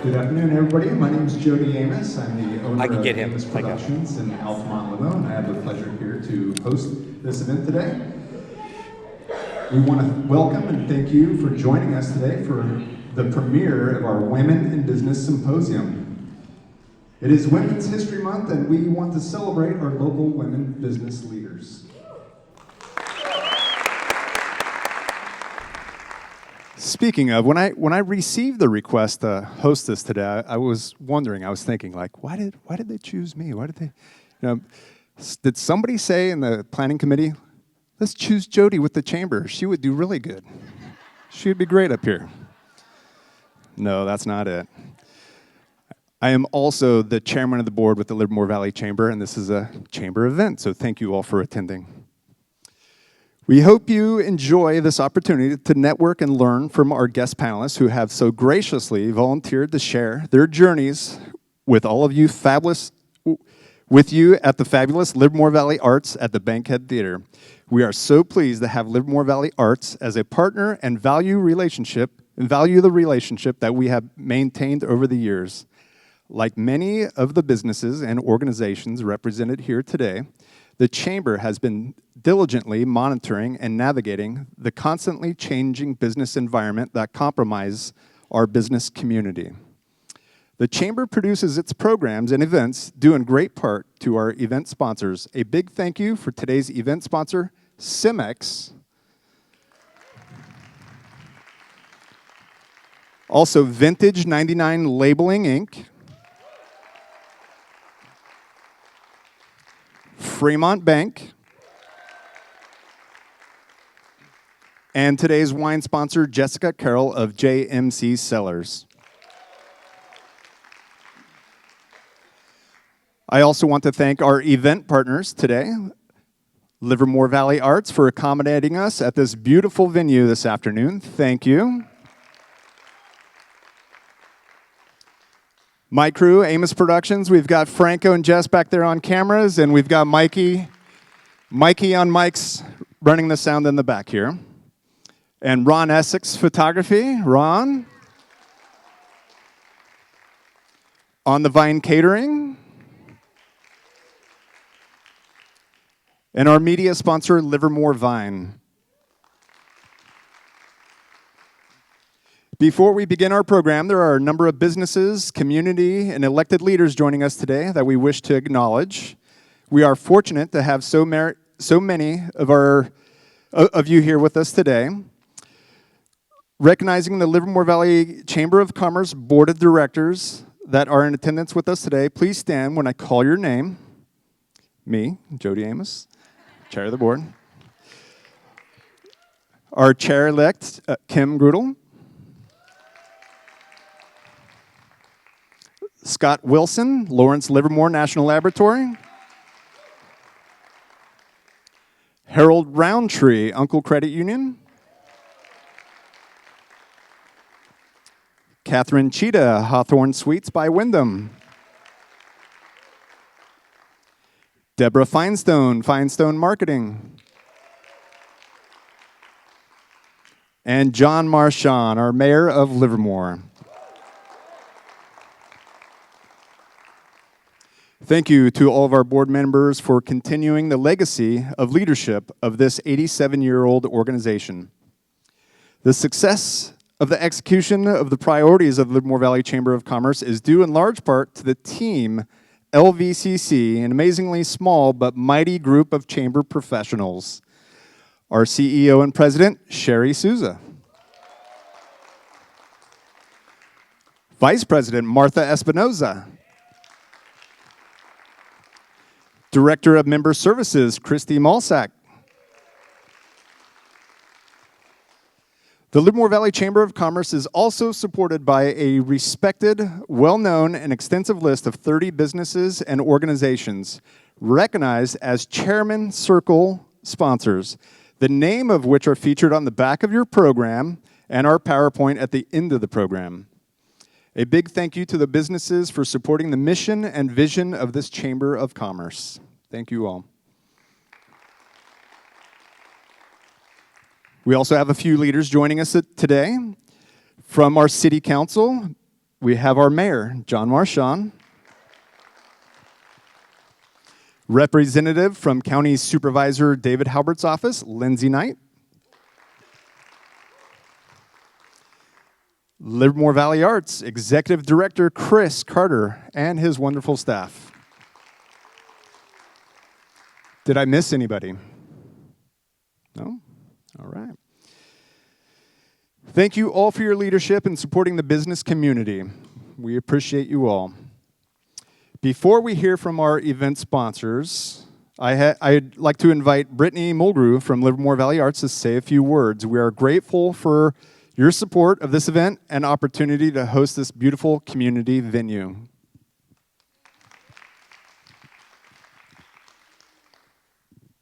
Good afternoon, everybody. My name is Jody Amos. I'm the owner of get him. Amos Productions in Altamont, Limo, and I have the pleasure here to host this event today. We want to welcome and thank you for joining us today for the premiere of our Women in Business Symposium. It is Women's History Month, and we want to celebrate our local women business leaders. Speaking of, when I received the request to host this today, I was wondering, I was thinking, like, why did they choose me? Why did they, did somebody say in the planning committee, let's choose Jody with the chamber. She would do really good. She would be great up here. No, that's not it. I am also the chairman of the board with the Livermore Valley Chamber, and this is a chamber event, so thank you all for attending. We hope you enjoy this opportunity to network and learn from our guest panelists who have so graciously volunteered to share their journeys with all of you with you at the fabulous Livermore Valley Arts at the Bankhead Theater. We are so pleased to have Livermore Valley Arts as a partner and value the relationship that we have maintained over the years. Like many of the businesses and organizations represented here today, the Chamber has been diligently monitoring and navigating the constantly changing business environment that compromises our business community. The Chamber produces its programs and events due in great part to our event sponsors. A big thank you for today's event sponsor, Cimex. Also, Vintage 99 Labeling, Inc., Fremont Bank, and today's wine sponsor, Jessica Carroll of JMC Cellars. I also want to thank our event partners today, Livermore Valley Arts, for accommodating us at this beautiful venue this afternoon. Thank you. My crew, Amos Productions, we've got Franco and Jess back there on cameras, and we've got Mikey on mics running the sound in the back here. And Ron Essex Photography, Ron. On the Vine Catering. And our media sponsor, Livermore Vine. Before we begin our program, there are a number of businesses, community, and elected leaders joining us today that we wish to acknowledge. We are fortunate to have so many of you here with us today. Recognizing the Livermore Valley Chamber of Commerce Board of Directors that are in attendance with us today, please stand when I call your name. Me, Jody Amos, Chair of the Board. Our Chair-elect, Kim Grudel. Scott Wilson, Lawrence Livermore National Laboratory. Harold Roundtree, Uncle Credit Union. Catherine Cheetah, Hawthorne Suites by Wyndham. Deborah Finestone, Finestone Marketing. And John Marchand, our Mayor of Livermore. Thank you to all of our board members for continuing the legacy of leadership of this 87-year-old organization. The success of the execution of the priorities of the Livermore Valley Chamber of Commerce is due in large part to the team LVCC, an amazingly small but mighty group of chamber professionals. Our CEO and president, Sherry Souza. Vice President Martha Espinoza. Director of Member Services, Christy Malsack. The Livermore Valley Chamber of Commerce is also supported by a respected, well-known, and extensive list of 30 businesses and organizations recognized as Chairman Circle sponsors, the name of which are featured on the back of your program and our PowerPoint at the end of the program. A big thank you to the businesses for supporting the mission and vision of this Chamber of Commerce. Thank you all. We also have a few leaders joining us today. From our City Council, we have our Mayor, John Marchand. Representative from County Supervisor David Halbert's office, Lindsay Knight. Livermore Valley Arts Executive Director Chris Carter and his wonderful staff. Did I miss anybody? No? All right. Thank you all for your leadership in supporting the business community. We appreciate you all. Before we hear from our event sponsors, I'd like to invite Brittany Mulgrew from Livermore Valley Arts to say a few words. We are grateful for your support of this event and opportunity to host this beautiful community venue.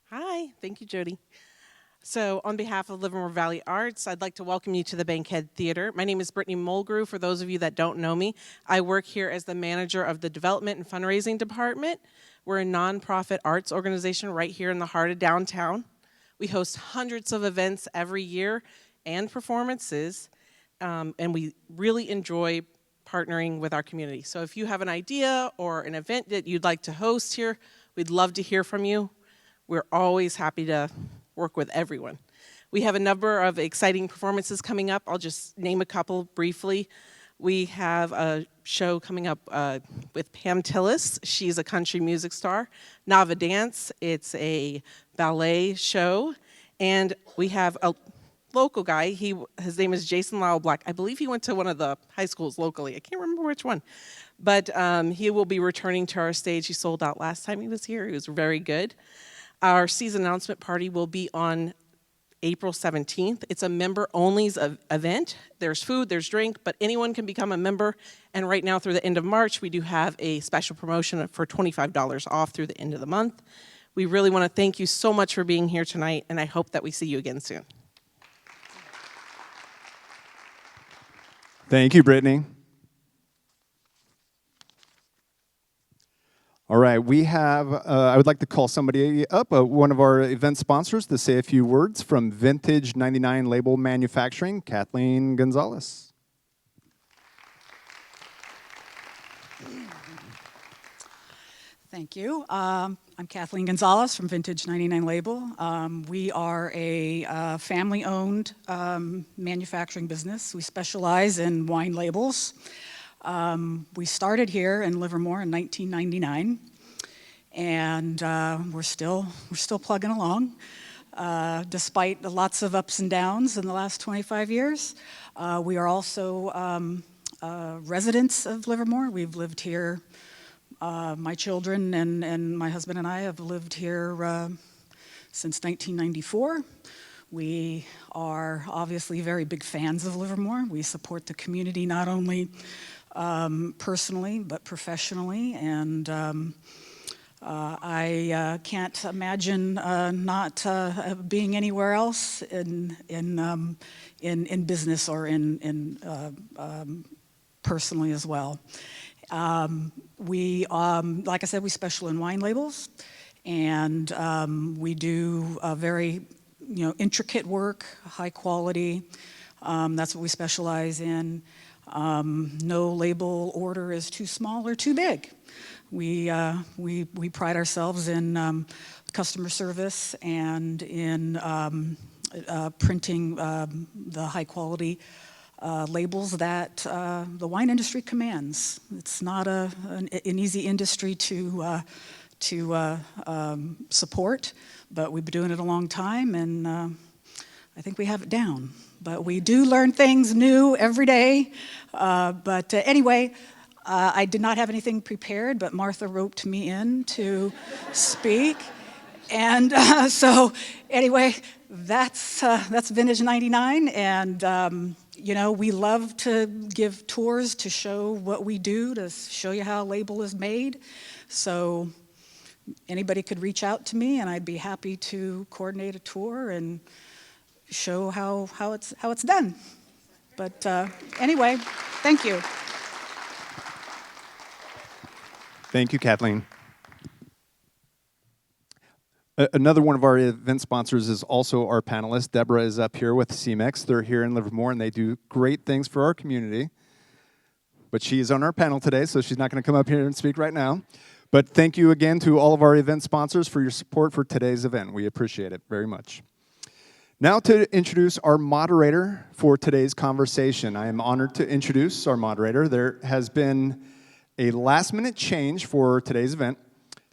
Hi, thank you, Jody. So on behalf of Livermore Valley Arts, I'd like to welcome you to the Bankhead Theater. My name is Brittany Mulgrew. For those of you that don't know me, I work here as the manager of the Development and Fundraising Department. We're a nonprofit arts organization right here in the heart of downtown. We host hundreds of events every year and performances, and we really enjoy partnering with our community. So if you have an idea or an event that you'd like to host here, we'd love to hear from you. We're always happy to work with everyone. We have a number of exciting performances coming up. I'll just name a couple briefly. We have a show coming up with Pam Tillis. She's a country music star. Nava Dance, it's a ballet show. And we have a local guy. His name is Jason Lyle Black. I believe he went to one of the high schools locally. I can't remember which one. But he will be returning to our stage. He sold out last time he was here. He was very good. Our season announcement party will be on April 17th. It's a member-only event. There's food, there's drink, but anyone can become a member. And right now through the end of March, we do have a special promotion for $25 off through the end of the month. We really want to thank you so much for being here tonight, and I hope that we see you again soon. Thank you, Brittany. All right, we have, I would like to call somebody up, one of our event sponsors, to say a few words. From Vintage 99 Label Manufacturing, Kathleen Gonzalez. Thank you. I'm Kathleen Gonzalez from Vintage 99 Label. We are a family-owned manufacturing business. We specialize in wine labels. We started here in Livermore in 1999, and we're still plugging along, despite lots of ups and downs in the last 25 years. We are also residents of Livermore. We've lived here. My children and my husband and I have lived here since 1994. We are obviously very big fans of Livermore. We support the community not only personally but professionally, and I can't imagine not being anywhere else in business or in personally as well. We, like I said, we specialize in wine labels, and we do very, intricate work, high quality. That's what we specialize in. No label order is too small or too big. We pride ourselves in customer service and in printing the high quality labels that the wine industry commands. It's not an easy industry to support, but we've been doing it a long time, and I think we have it down. But we do learn things new every day. Anyway, I did not have anything prepared, but Martha roped me in to speak. And so anyway, that's Vintage 99. And, we love to give tours to show what we do, to show you how a label is made. So anybody could reach out to me, and I'd be happy to coordinate a tour and show how it's done. But anyway, thank you. Thank you, Kathleen. Another one of our event sponsors is also our panelist. Deborah is up here with CMEX. They're here in Livermore, and they do great things for our community. But she is on our panel today, so she's not going to come up here and speak right now. But thank you again to all of our event sponsors for your support for today's event. We appreciate it very much. Now to introduce our moderator for today's conversation. I am honored to introduce our moderator. There has been a last-minute change for today's event.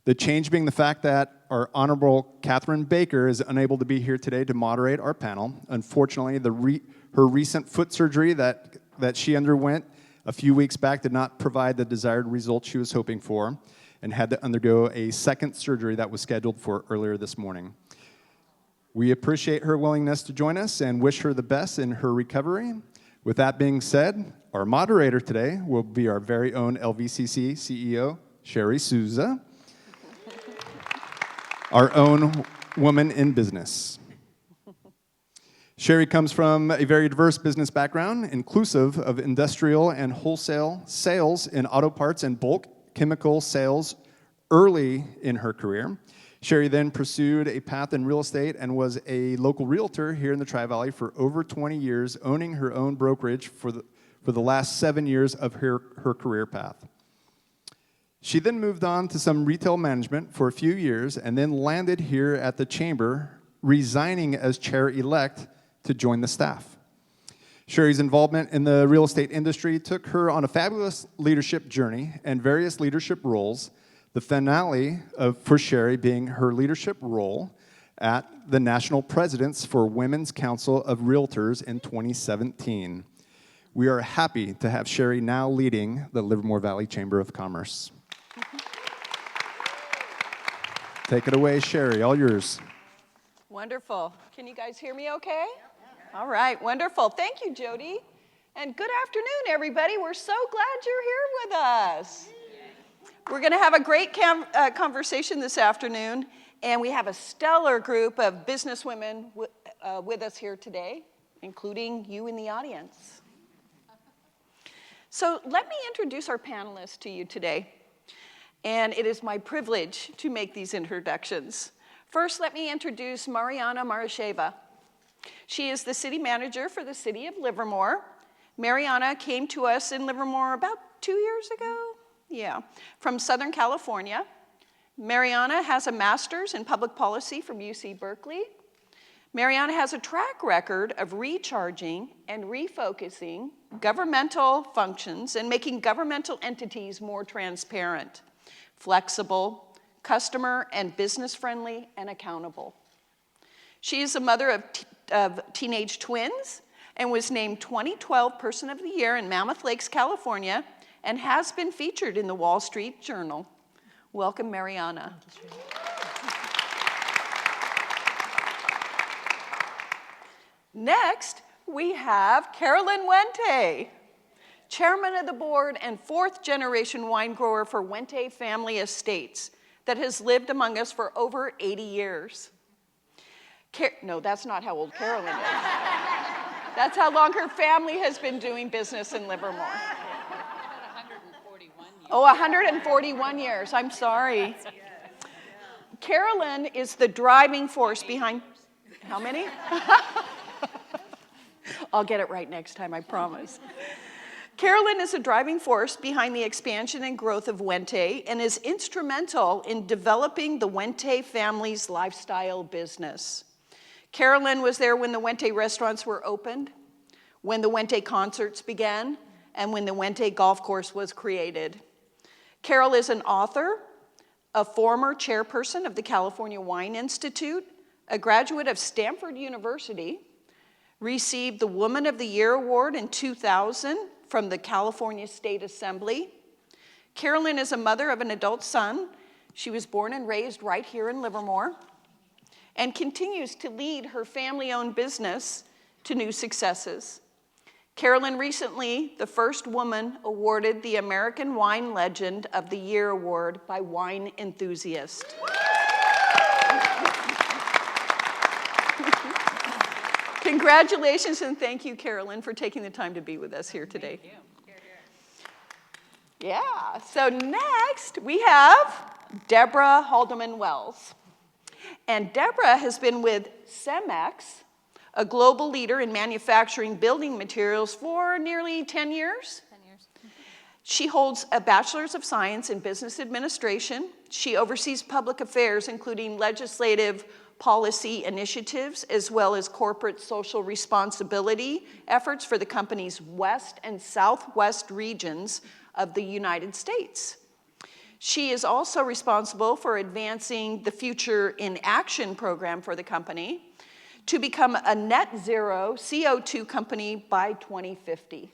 The change being the fact that our Honorable Catherine Baker is unable to be here today to moderate our panel. Unfortunately, her recent foot surgery that she underwent a few weeks back did not provide the desired results she was hoping for, and had to undergo a second surgery that was scheduled for earlier this morning. We appreciate her willingness to join us and wish her the best in her recovery. With that being said, our moderator today will be our very own LVCC CEO, Sherry Souza, our own woman in business. Sherry comes from a very diverse business background, inclusive of industrial and wholesale sales in auto parts and bulk chemical sales early in her career. Sherry then pursued a path in real estate and was a local realtor here in the Tri-Valley for over 20 years, owning her own brokerage for the last 7 years of her career path. She then moved on to some retail management for a few years and then landed here at the Chamber, resigning as chair-elect to join the staff. Sherry's involvement in the real estate industry took her on a fabulous leadership journey and various leadership roles, the finale for Sherry being her leadership role at the National Presidents for Women's Council of Realtors in 2017. We are happy to have Sherry now leading the Livermore Valley Chamber of Commerce. Take it away, Sherry, all yours. Wonderful. Can you guys hear me okay? All right, wonderful. Thank you, Jody. And good afternoon, everybody. We're so glad you're here with us. We're going to have a great conversation this afternoon, and we have a stellar group of businesswomen with us here today, including you in the audience. So let me introduce our panelists to you today. And it is my privilege to make these introductions. First, let me introduce Mariana Marasheva. She is the city manager for the city of Livermore. Mariana came to us in Livermore about 2 years ago, from Southern California. Mariana has a master's in public policy from UC Berkeley. Mariana has a track record of recharging and refocusing governmental functions and making governmental entities more transparent, flexible, customer and business-friendly, and accountable. She is a mother of teenage twins and was named 2012 Person of the Year in Mammoth Lakes, California, and has been featured in the Wall Street Journal. Welcome, Mariana. Next, we have Carolyn Wente, chairman of the board and fourth-generation wine grower for Wente Family Estates that has lived among us for over 80 years. No, that's not how old Carolyn is. That's how long her family has been doing business in Livermore. 141 years. Oh, 141 years. I'm sorry. Carolyn is the driving force behind... How many? I'll get it right next time, I promise. Carolyn is a driving force behind the expansion and growth of Wente and is instrumental in developing the Wente family's lifestyle business. Carolyn was there when the Wente restaurants were opened, when the Wente concerts began, and when the Wente golf course was created. Carol is an author, a former chairperson of the California Wine Institute, a graduate of Stanford University, received the Woman of the Year Award in 2000 from the California State Assembly. Carolyn is a mother of an adult son. She was born and raised right here in Livermore and continues to lead her family-owned business to new successes. Carolyn recently, the first woman awarded the American Wine Legend of the Year award by Wine Enthusiast. Congratulations and thank you, Carolyn, for taking the time to be with us here today. Thank you. Yeah, so next we have Deborah Haldeman-Wells. And Deborah has been with Cemex, a global leader in manufacturing building materials, for nearly 10 years. 10 years. She holds a Bachelor's of Science in Business Administration. She oversees public affairs, including legislative policy initiatives, as well as corporate social responsibility efforts for the company's West and Southwest regions of the United States. She is also responsible for advancing the Future in Action program for the company to become a net zero CO2 company by 2050.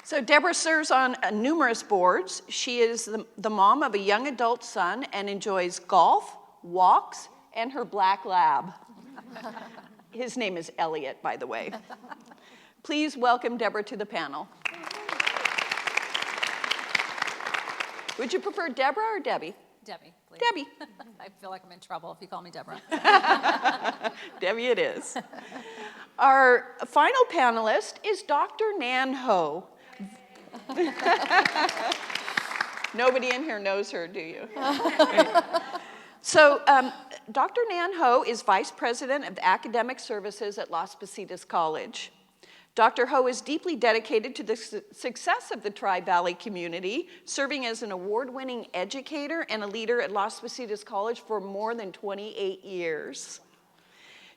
So Deborah serves on numerous boards. She is the mom of a young adult son and enjoys golf, walks, and her black lab. His name is Elliot, by the way. Please welcome Deborah to the panel. Would you prefer Deborah or Debbie? Debbie, please. Debbie. I feel like I'm in trouble if you call me Deborah. Debbie it is. Our final panelist is Dr. Nan Ho. Nobody in here knows her, do you? So Dr. Nan Ho is Vice President of Academic Services at Las Positas College. Dr. Ho is deeply dedicated to the success of the Tri-Valley community, serving as an award-winning educator and a leader at Las Positas College for more than 28 years.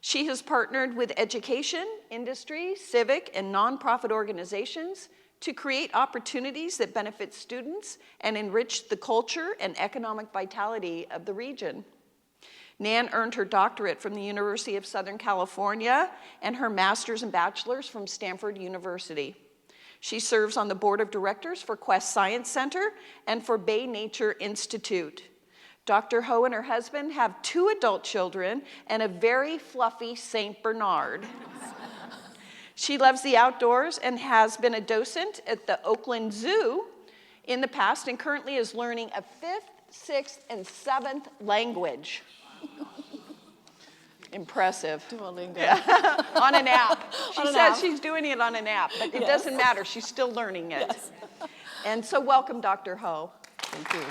She has partnered with education, industry, civic, and nonprofit organizations to create opportunities that benefit students and enrich the culture and economic vitality of the region. Nan earned her doctorate from the University of Southern California and her master's and bachelor's from Stanford University. She serves on the board of directors for Quest Science Center and for Bay Nature Institute. Dr. Ho and her husband have 2 adult children and a very fluffy Saint Bernard. She loves the outdoors and has been a docent at the Oakland Zoo in the past and currently is learning a 5th, 6th, and 7th language. Impressive. Duolingo. Yeah. On an app. She says she's doing it on an app, but it doesn't matter. She's still learning it. Yes. And so welcome, Dr. Ho. Thank you.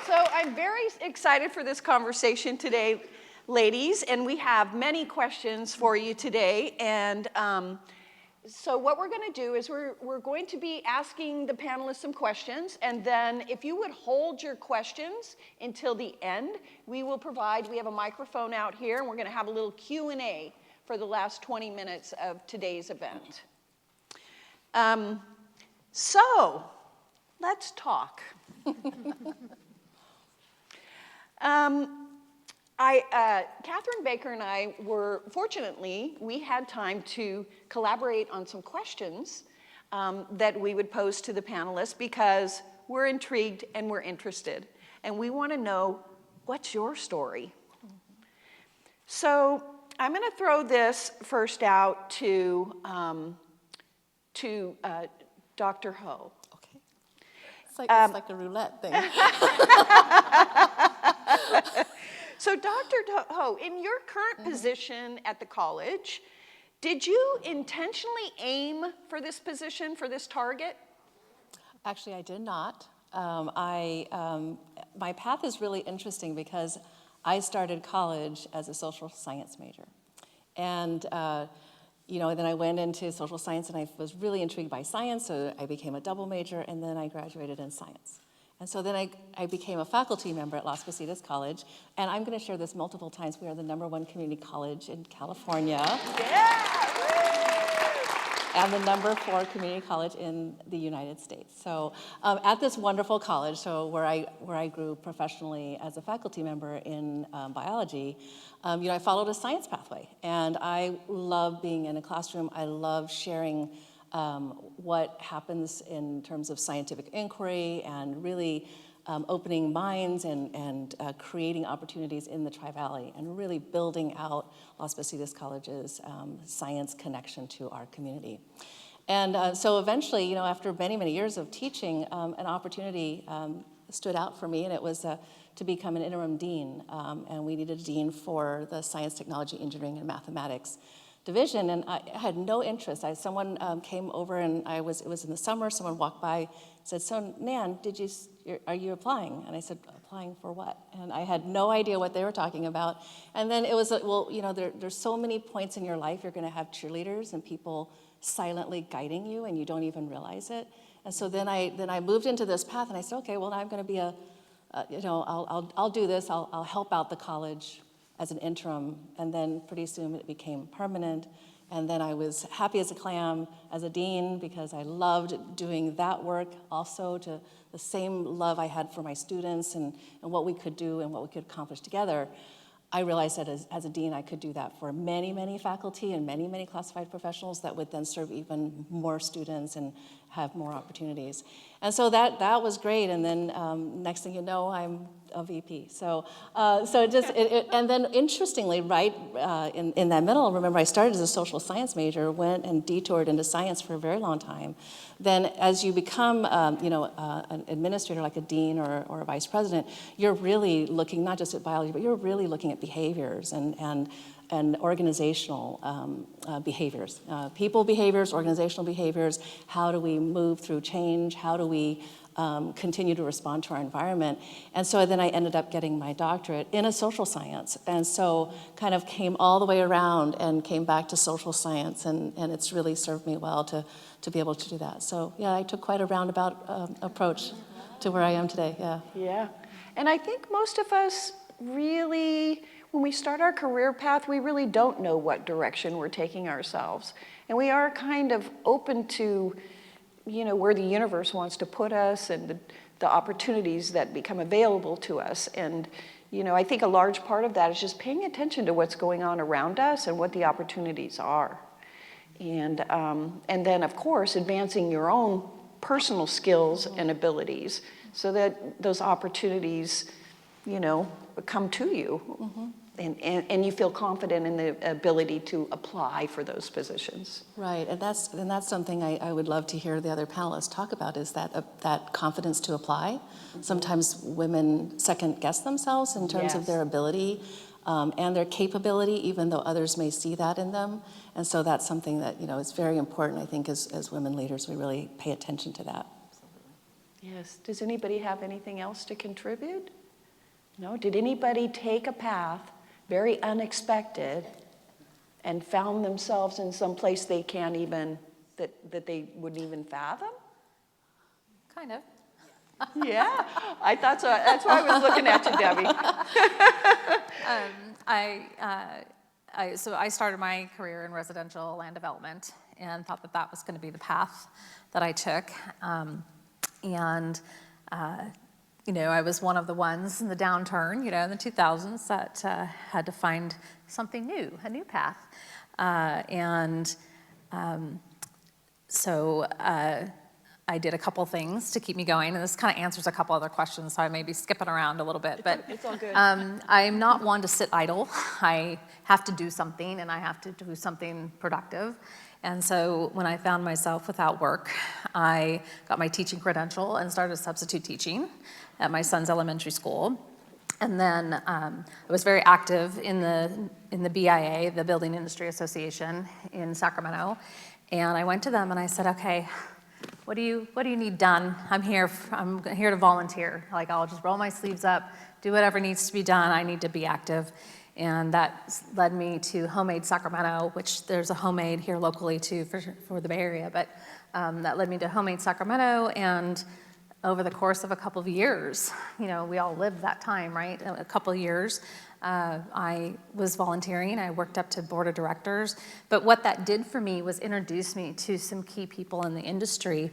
So I'm very excited for this conversation today, ladies, and we have many questions for you today. And so what we're going to do is we're going to be asking the panelists some questions, and then if you would hold your questions until the end, we have a microphone out here, and we're going to have a little Q&A for the last 20 minutes of today's event. So let's talk. Catherine Baker and I fortunately, we had time to collaborate on some questions that we would pose to the panelists because we're intrigued and we're interested. And we want to know, what's your story? So I'm going to throw this first out to Dr. Ho. Okay. It's like a roulette thing. So Dr. Ho, in your current position at the college, did you intentionally aim for this position, for this target? Actually, I did not. My path is really interesting because I started college as a social science major. And then I went into social science and I was really intrigued by science, so I became a double major, and then I graduated in science. And so then I became a faculty member at Las Positas College, and I'm going to share this multiple times. We are the #1 community college in California. Yeah! and the #4 community college in the United States. So at this wonderful college, so where I grew professionally as a faculty member in biology, I followed a science pathway, and I love being in a classroom. I love sharing what happens in terms of scientific inquiry and really opening minds and creating opportunities in the Tri-Valley and really building out Las Positas College's science connection to our community. And so eventually, after many, many years of teaching, an opportunity stood out for me, and it was to become an interim dean. And we needed a dean for the science, technology, engineering, and mathematics division, and I had no interest. Someone came over, and it was in the summer. Someone walked by, said, "So, Nan, are you applying?" And I said, "Applying for what?" And I had no idea what they were talking about. And then it was, there's so many points in your life you're going to have cheerleaders and people silently guiding you, and you don't even realize it. And so then I moved into this path, and I said, okay, well, now I'm going to be I'll do this. I'll help out the college as an interim, and then pretty soon it became permanent. And then I was happy as a clam as a dean because I loved doing that work also, to the same love I had for my students and what we could do and what we could accomplish together. I realized that as a dean, I could do that for many, many faculty and many, many classified professionals that would then serve even more students and have more opportunities. And so that was great. And then next thing you know, I'm a VP. And then interestingly, right in that middle, remember I started as a social science major, went and detoured into science for a very long time. Then as you become, an administrator like a dean or a vice president, you're really looking not just at biology, but you're really looking at behaviors and organizational behaviors, people behaviors, organizational behaviors. How do we move through change? How do we continue to respond to our environment? And so then I ended up getting my doctorate in a social science, and so kind of came all the way around and came back to social science, and it's really served me well to be able to do that. So yeah, I took quite a roundabout approach to where I am today, yeah. Yeah, and I think most of us really, when we start our career path, we really don't know what direction we're taking ourselves. And we are kind of open to, where the universe wants to put us and the opportunities that become available to us. And, I think a large part of that is just paying attention to what's going on around us and what the opportunities are. And then, of course, advancing your own personal skills and abilities so that those opportunities, come to you. Mm-hmm. And you feel confident in the ability to apply for those positions. Right, and that's something I would love to hear the other panelists talk about, is that confidence to apply. Mm-hmm. Sometimes women second guess themselves in terms of their ability and their capability, even though others may see that in them. And so that's something that is very important. I think as women leaders, we really pay attention to that. Yes. Does anybody have anything else to contribute? No. Did anybody take a path very unexpected and found themselves in some place they can't even, that they wouldn't even fathom? Kind of. Yeah, I thought so. That's why I was looking at you, Debbie. So I started my career in residential land development and thought that was going to be the path that I took. I was one of the ones in the downturn, in the 2000s that had to find something new, a new path. So I did a couple things to keep me going, and this kind of answers a couple other questions, so I may be skipping around a little bit. But it's all good. I'm not one to sit idle. I have to do something, and I have to do something productive. And so when I found myself without work, I got my teaching credential and started substitute teaching at my son's elementary school. And then I was very active in the BIA, the Building Industry Association in Sacramento. And I went to them and I said, okay, what do you need done? I'm here to volunteer. Like, I'll just roll my sleeves up, do whatever needs to be done. I need to be active. And that led me to Homemade Sacramento, which there's a Homemade here locally too for the Bay Area, but that led me to Homemade Sacramento, and over the course of a couple of years, we all lived that time, right? A couple of years, I was volunteering. I worked up to board of directors. But what that did for me was introduce me to some key people in the industry.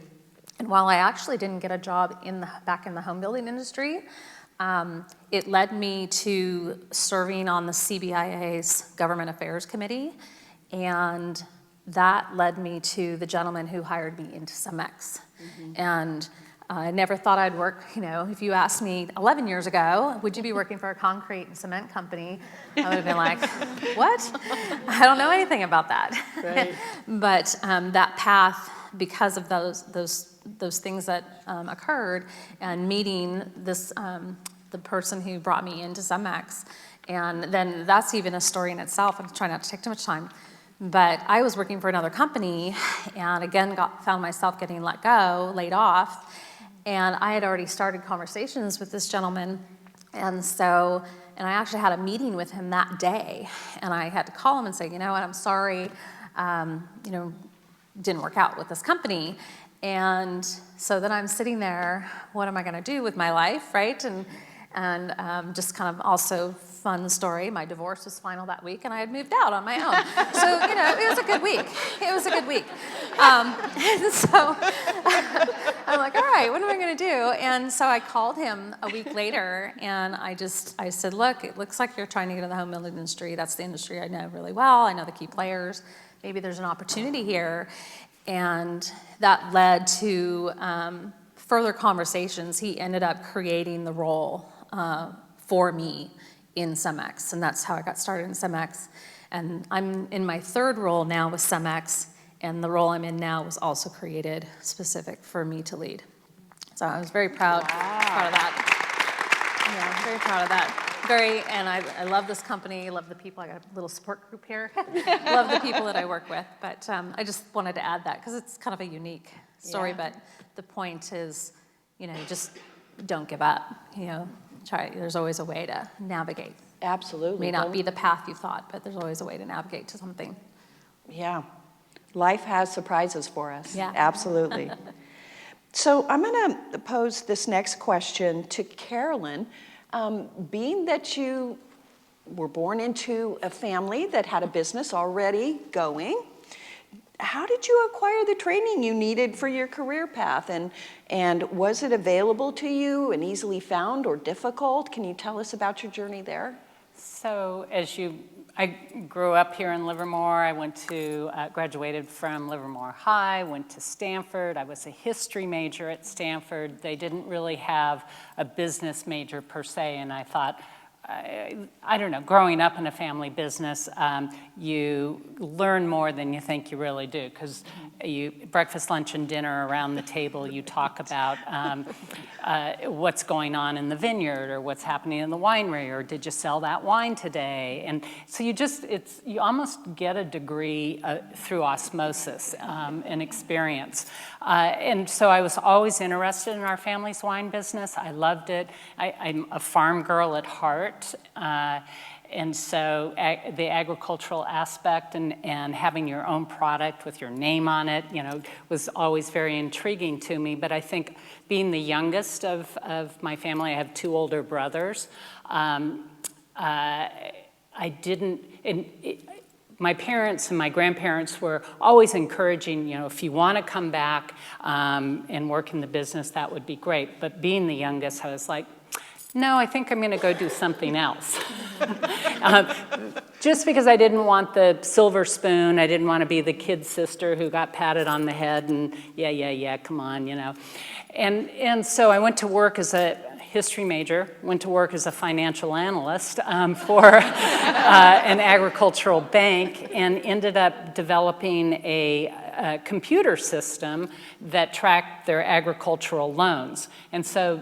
And while I actually didn't get a job back in the home building industry, it led me to serving on the CBIA's Government Affairs Committee, and that led me to the gentleman who hired me into Cemex. And I never thought I'd work, if you asked me 11 years ago, would you be working for a concrete and cement company? I would have been like, what? I don't know anything about that. Right. But that path, because of those things that occurred, and meeting this, the person who brought me into Cemex, and then that's even a story in itself. I'm trying not to take too much time. But I was working for another company, and again found myself getting laid off. And I had already started conversations with this gentleman, and I actually had a meeting with him that day, and I had to call him and say, you know what, I'm sorry, didn't work out with this company. And so then I'm sitting there, what am I gonna do with my life, right? And just kind of also fun story, my divorce was final that week, and I had moved out on my own. So, it was a good week. It was a good week. And so I'm like, all right, what am I going to do? And so I called him a week later, and I said, look, it looks like you're trying to get in the home building industry. That's the industry I know really well. I know the key players. Maybe there's an opportunity here. And that led to further conversations. He ended up creating the role for me in Cemex, and that's how I got started in Cemex. And I'm in my third role now with Cemex, and the role I'm in now was also created specific for me to lead. So I was very proud of that. Yeah, very proud of that. And I love this company, love the people. I got a little support group here. Love the people that I work with. But I just wanted to add that because it's kind of a unique story. Yeah. But the point is, just don't give up. There's always a way to navigate. Absolutely. May not be the path you thought, but there's always a way to navigate to something. Yeah. Life has surprises for us. Yeah. Absolutely. So I'm going to pose this next question to Carolyn. Being that you were born into a family that had a business already going, how did you acquire the training you needed for your career path? And was it available to you and easily found or difficult? Can you tell us about your journey there? So I grew up here in Livermore. I graduated from Livermore High, went to Stanford. I was a history major at Stanford. They didn't really have a business major per se, and I thought, I don't know, growing up in a family business, you learn more than you think you really do, because breakfast, lunch, and dinner around the table, you talk about what's going on in the vineyard, or what's happening in the winery, or did you sell that wine today? And so you almost get a degree through osmosis and experience. And so I was always interested in our family's wine business. I loved it. I'm a farm girl at heart. And so the agricultural aspect and having your own product with your name on it, was always very intriguing to me. But I think being the youngest of my family, I have two older brothers, my parents and my grandparents were always encouraging, if you want to come back and work in the business, that would be great. But being the youngest, I was like, no, I think I'm going to go do something else. Just because I didn't want the silver spoon, I didn't want to be the kid sister who got patted on the head and yeah, come on, And so I went to work as a history major, went to work as a financial analyst for an agricultural bank, and ended up developing a computer system that tracked their agricultural loans. And so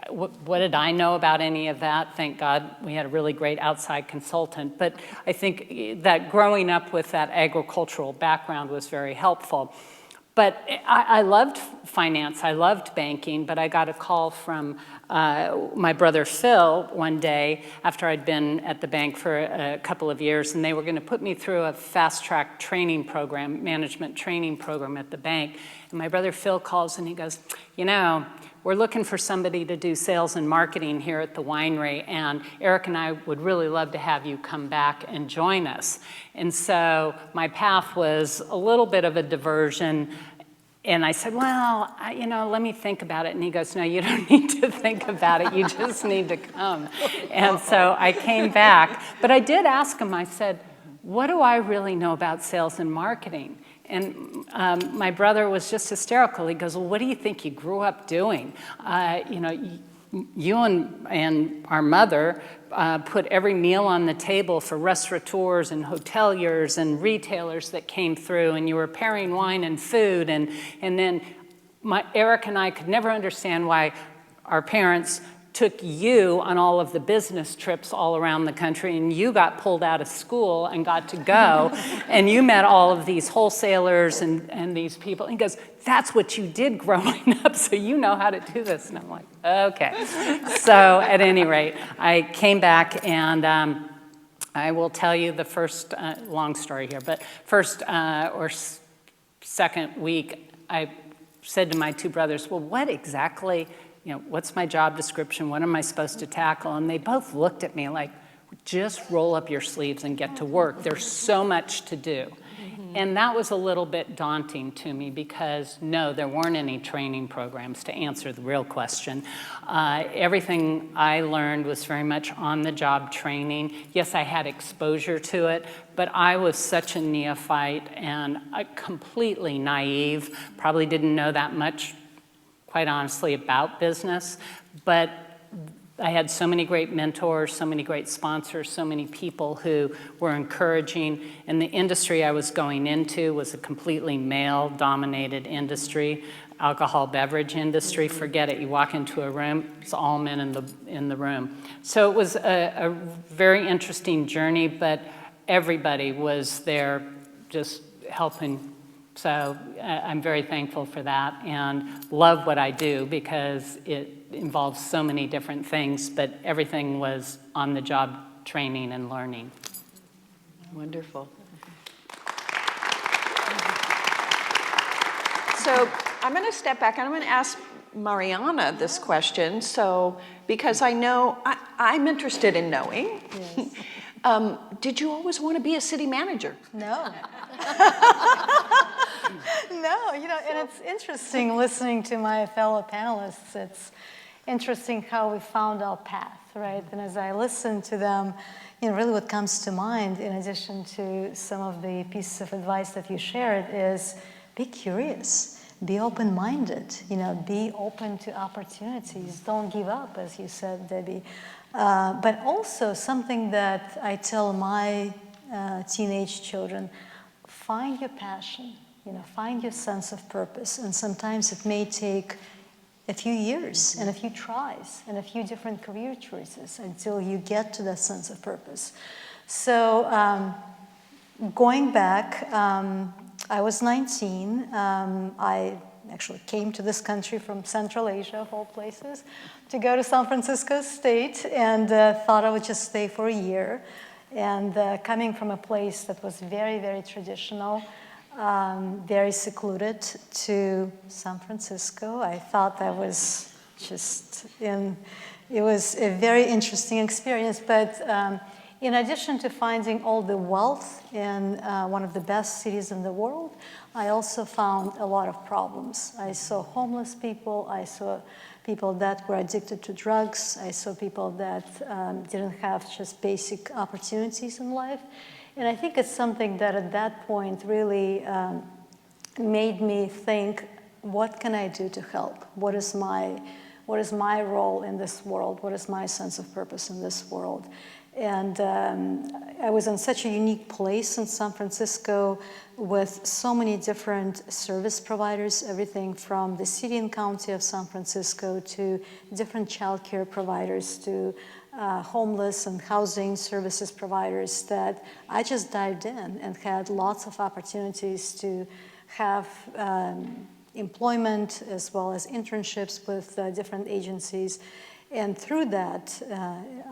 what did I know about any of that? Thank God we had a really great outside consultant. But I think that growing up with that agricultural background was very helpful. But I loved finance, I loved banking, but I got a call from my brother Phil one day after I'd been at the bank for a couple of years, and they were gonna put me through a fast-track training program, management training program at the bank. And my brother Phil calls and he goes, you know, we're looking for somebody to do sales and marketing here at the winery, and Eric and I would really love to have you come back and join us. And so my path was a little bit of a diversion, and I said, well, you know, let me think about it. And he goes, no, you don't need to think about it, you just need to come. And so I came back, but I did ask him, I said, what do I really know about sales and marketing? And my brother was just hysterical. He goes, well, what do you think you grew up doing? You know, you and our mother put every meal on the table for restaurateurs and hoteliers and retailers that came through, and you were pairing wine and food. And then Eric and I could never understand why our parents took you on all of the business trips all around the country, and you got pulled out of school and got to go, and you met all of these wholesalers and these people. And he goes, that's what you did growing up, so you know how to do this. And I'm like, okay. So at any rate, I came back, and I will tell you the first, long story here, but first or second week, I said to my two brothers, well, what exactly, you know, what's my job description? What am I supposed to tackle? And they both looked at me like, just roll up your sleeves and get to work. There's so much to do. Mm-hmm. And that was a little bit daunting to me because, no, there weren't any training programs to answer the real question. Everything I learned was very much on-the-job training. Yes, I had exposure to it, but I was such a neophyte and completely naive, probably didn't know that much, quite honestly, about business, but I had so many great mentors, so many great sponsors, so many people who were encouraging, and the industry I was going into was a completely male-dominated industry, alcohol beverage industry. Forget it, you walk into a room, it's all men in the room. So it was a very interesting journey, but everybody was there just helping. So I'm very thankful for that and love what I do because it involves so many different things, but everything was on-the-job training and learning. Wonderful. So I'm going to step back and I'm going to ask Mariana this question. So, because I know, I'm interested in knowing. Yes. Did you always want to be a city manager? No. No, you know, and it's interesting listening to my fellow panelists. It's interesting how we found our path, right? And as I listen to them, you know, really what comes to mind, in addition to some of the pieces of advice that you shared, is be curious, be open-minded, you know, be open to opportunities. Don't give up, as you said, Debbie. But also something that I tell my teenage children, find your passion, you know, find your sense of purpose. And sometimes it may take a few years and a few tries and a few different career choices until you get to that sense of purpose. So going back, I was 19. I actually came to this country from Central Asia, of all places, to go to San Francisco State, and thought I would just stay for a year. And coming from a place that was very, very traditional, very secluded, to San Francisco, I thought I was just in, it was a very interesting experience. But in addition to finding all the wealth in one of the best cities in the world, I also found a lot of problems. I saw homeless people, I saw people that were addicted to drugs, I saw people that didn't have just basic opportunities in life. And I think it's something that at that point really made me think, what can I do to help? What is my role in this world? What is my sense of purpose in this world? And I was in such a unique place in San Francisco with so many different service providers, everything from the city and county of San Francisco to different childcare providers to homeless and housing services providers, that I just dived in and had lots of opportunities to have employment as well as internships with different agencies. And through that,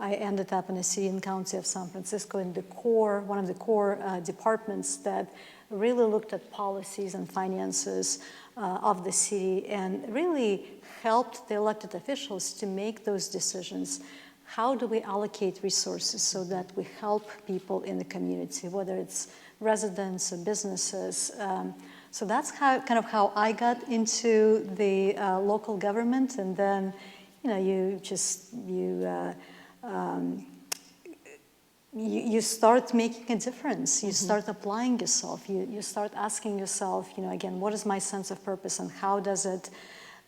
I ended up in the city and county of San Francisco in one of the core departments that really looked at policies and finances of the city and really helped the elected officials to make those decisions. How do we allocate resources so that we help people in the community, whether it's residents or businesses? So that's kind of how I got into the local government, and then you start making a difference. You start applying yourself. You start asking yourself, again, what is my sense of purpose and how does it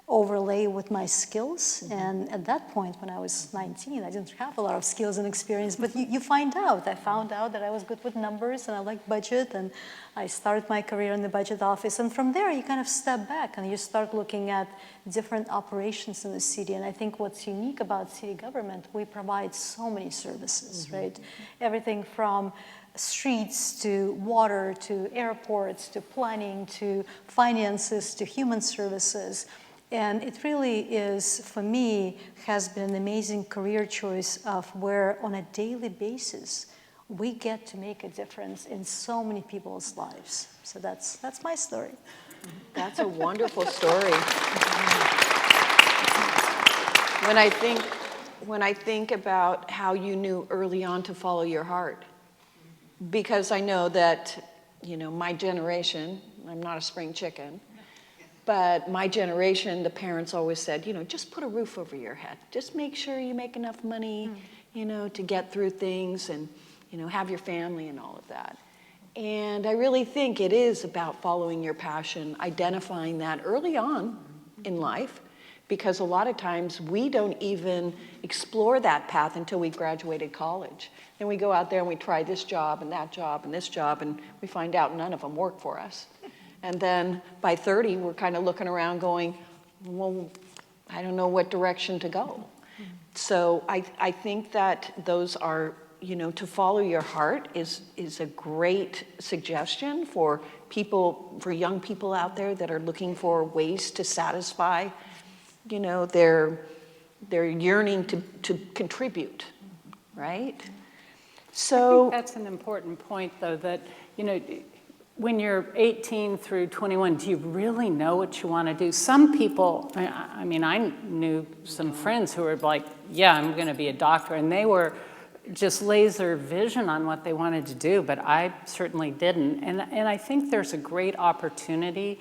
overlay with my skills? And at that point, when I was 19, I didn't have a lot of skills and experience, but you find out. I found out that I was good with numbers and I liked budget, and I started my career in the budget office. And from there, you kind of step back and you start looking at different operations in the city. And I think what's unique about city government, we provide so many services, right? Everything from streets to water to airports to planning to finances to human services. And it really is, for me, has been an amazing career choice of where on a daily basis, we get to make a difference in so many people's lives. So that's my story. That's a wonderful story. When I think about how you knew early on to follow your heart, because I know that, my generation, I'm not a spring chicken, but my generation, the parents always said, just put a roof over your head. Just make sure you make enough money, to get through things and, have your family and all of that. And I really think it is about following your passion, identifying that early on in life, because a lot of times we don't even explore that path until we've graduated college. Then we go out there and we try this job and that job and this job, and we find out none of them work for us. And then by 30, we're kind of looking around going, well, I don't know what direction to go. So I think that those are, to follow your heart is a great suggestion for people, for young people out there that are looking for ways to satisfy, their yearning to contribute, right? So I think that's an important point, though, that, when you're 18 through 21, do you really know what you want to do? Some people, I knew some friends who were like, yeah, I'm going to be a doctor, and they were just laser vision on what they wanted to do, but I certainly didn't. And I think there's a great opportunity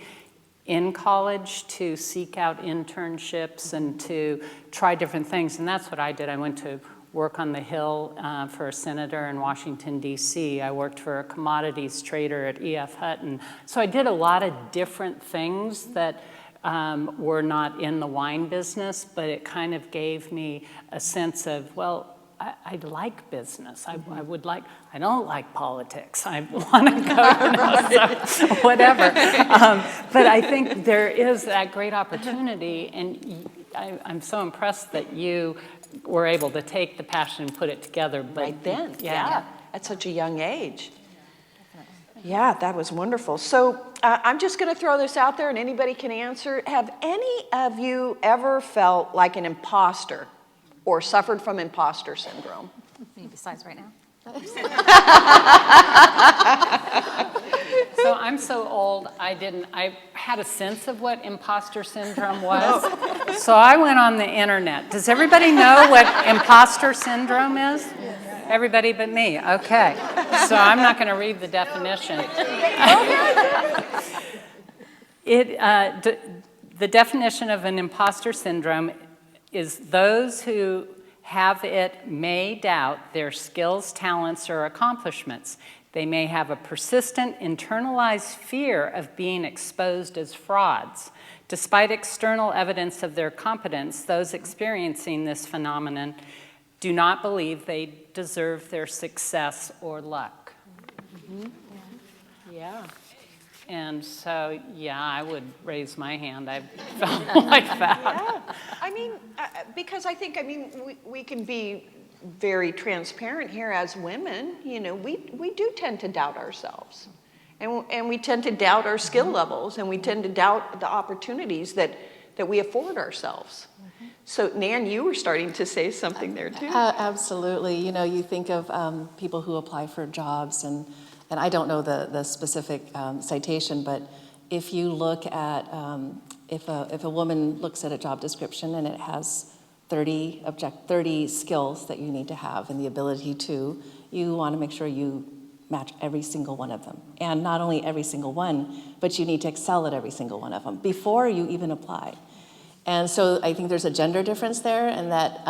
in college to seek out internships and to try different things, and that's what I did. I went to work on the Hill for a senator in Washington, D.C. I worked for a commodities trader at E.F. Hutton. So I did a lot of different things that were not in the wine business, but it kind of gave me a sense of, well, I like business. I don't like politics. I want to go, so whatever. But I think there is that great opportunity, and I'm so impressed that you were able to take the passion and put it together. But right then, yeah, at such a young age. Yeah, that was wonderful. So I'm just going to throw this out there, and anybody can answer. Have any of you ever felt like an imposter or suffered from imposter syndrome? Me besides right now. So I'm so old, I had a sense of what imposter syndrome was. So I went on the internet. Does everybody know what imposter syndrome is? Everybody but me, okay. So I'm not going to read the definition. The definition of an imposter syndrome is those who have it may doubt their skills, talents, or accomplishments. They may have a persistent internalized fear of being exposed as frauds. Despite external evidence of their competence, those experiencing this phenomenon do not believe they deserve their success or luck. Mm-hmm. Yeah. And so, yeah, I would raise my hand. I felt like that. Yeah. Because I think, we can be very transparent here as women. We do tend to doubt ourselves. And we tend to doubt our skill levels, and we tend to doubt the opportunities that we afford ourselves. So Nan, you were starting to say something there too. Absolutely. You know, you think of people who apply for jobs, and I don't know the specific citation, but if you look at, if a woman looks at a job description and it has 30 skills that you need to have and the ability to, you want to make sure you match every single one of them. And not only every single one, but you need to excel at every single one of them before you even apply. And so I think there's a gender difference there, and that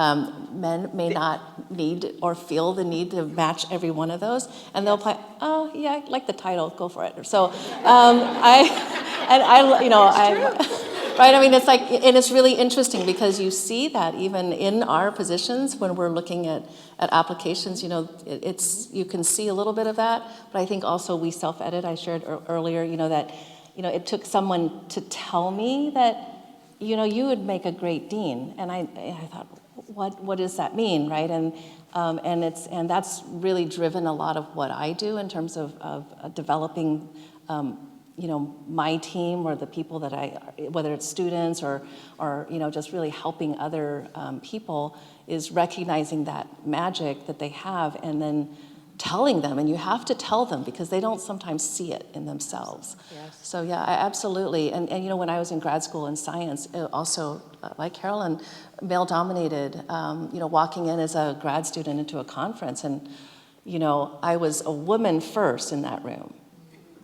men may not need or feel the need to match every one of those, and they'll apply. Oh yeah, I like the title, go for it. So right. I mean, it's like, and it's really interesting because you see that even in our positions when we're looking at applications. You know, you can see a little bit of that, but I think also we self-edit. I shared earlier, that it took someone to tell me that. You would make a great dean, and I thought, what does that mean, right? And that's really driven a lot of what I do in terms of developing, my team or the people that whether it's students or just really helping other people, is recognizing that magic that they have, and then telling them, and you have to tell them because they don't sometimes see it in themselves. Yes. So yeah, absolutely. And when I was in grad school in science, also like Carolyn, male dominated. Walking in as a grad student into a conference, and I was a woman first in that room.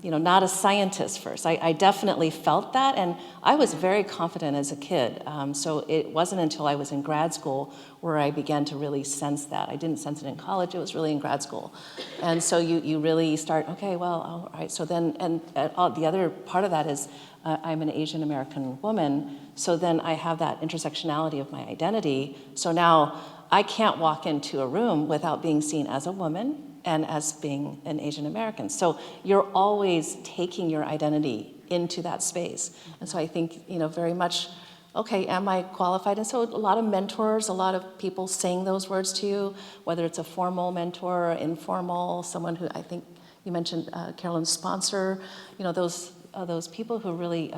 Not a scientist first. I definitely felt that, and I was very confident as a kid. So it wasn't until I was in grad school where I began to really sense that. I didn't sense it in college, it was really in grad school. And so you really start, okay, well, all right. So then, and the other part of that is I'm an Asian American woman, so then I have that intersectionality of my identity. So now I can't walk into a room without being seen as a woman and as being an Asian American. So you're always taking your identity into that space. And so I think, very much, okay, am I qualified? And so a lot of mentors, a lot of people saying those words to you, whether it's a formal mentor or informal, someone who, I think you mentioned Carolyn's sponsor, those people who really,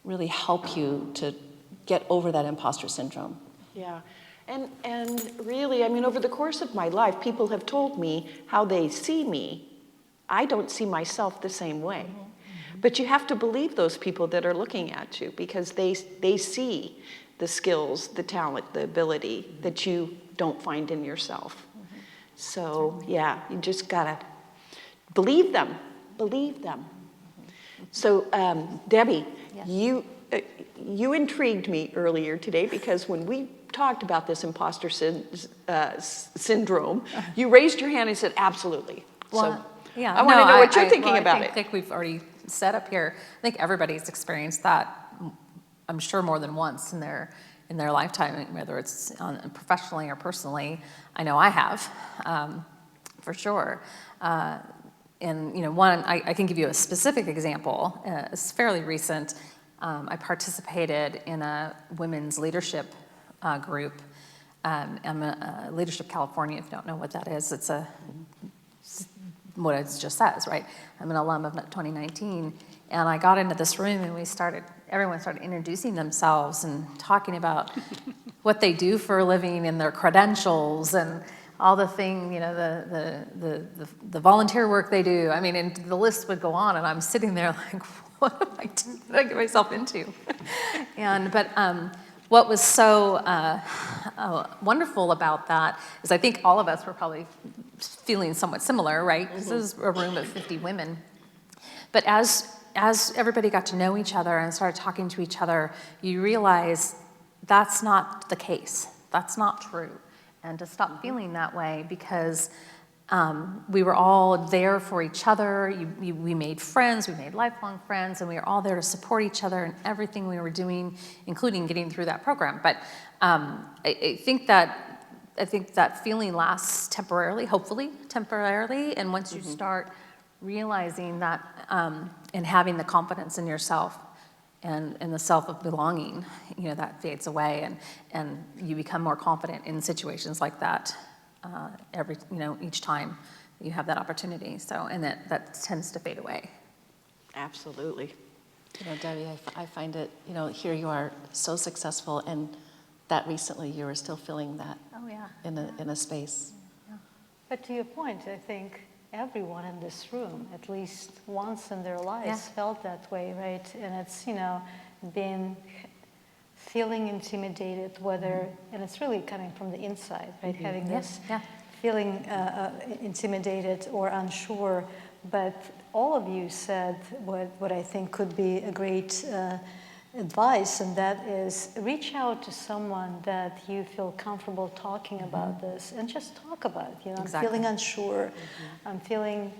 really help you to get over that imposter syndrome. Yeah. And really, over the course of my life, people have told me how they see me. I don't see myself the same way. Mm-hmm. But you have to believe those people that are looking at you, because they see the skills, the talent, the ability that you don't find in yourself. Mm-hmm. So, yeah, you just gotta believe them. Believe them. Mm-hmm. So, Debbie, yes. You intrigued me earlier today, because when we talked about this imposter syndrome, you raised your hand and said, absolutely. Well, so yeah, I want to know what you're thinking about it. I think we've already set up here. I think everybody's experienced that, I'm sure, more than once in their lifetime, whether it's professionally or personally. I know I have, for sure. And one, I can give you a specific example. It's fairly recent. I participated in a women's leadership group. I'm a Leadership California, if you don't know what that is. It's what it just says, right? I'm an alum of 2019, and I got into this room, and everyone started introducing themselves and talking about what they do for a living and their credentials and all the thing, the volunteer work they do. I mean, and the list would go on, and I'm sitting there like, what did I get myself into? But what was so wonderful about that is I think all of us were probably feeling somewhat similar, right? Because this is a room of 50 women. But as everybody got to know each other and started talking to each other, you realize that's not the case. That's not true. And to stop feeling that way, because we were all there for each other. We made friends, we made lifelong friends, and we were all there to support each other in everything we were doing, including getting through that program. But I think that feeling lasts temporarily, hopefully temporarily, and once you start realizing that and having the confidence in yourself and the self of belonging, that fades away, and you become more confident in situations like that. each time you have that opportunity. So, and that tends to fade away. Absolutely. Debbie, I find it, here you are so successful, and that recently you were still feeling that in a space. But to your point, I think everyone in this room, at least once in their lives, felt that way, right? And it's, feeling intimidated, and it's really coming from the inside, right? Having this feeling intimidated or unsure. But all of you said what I think could be a great advice, and that is reach out to someone that you feel comfortable talking about this, and just talk about it. I'm feeling unsure. I'm feeling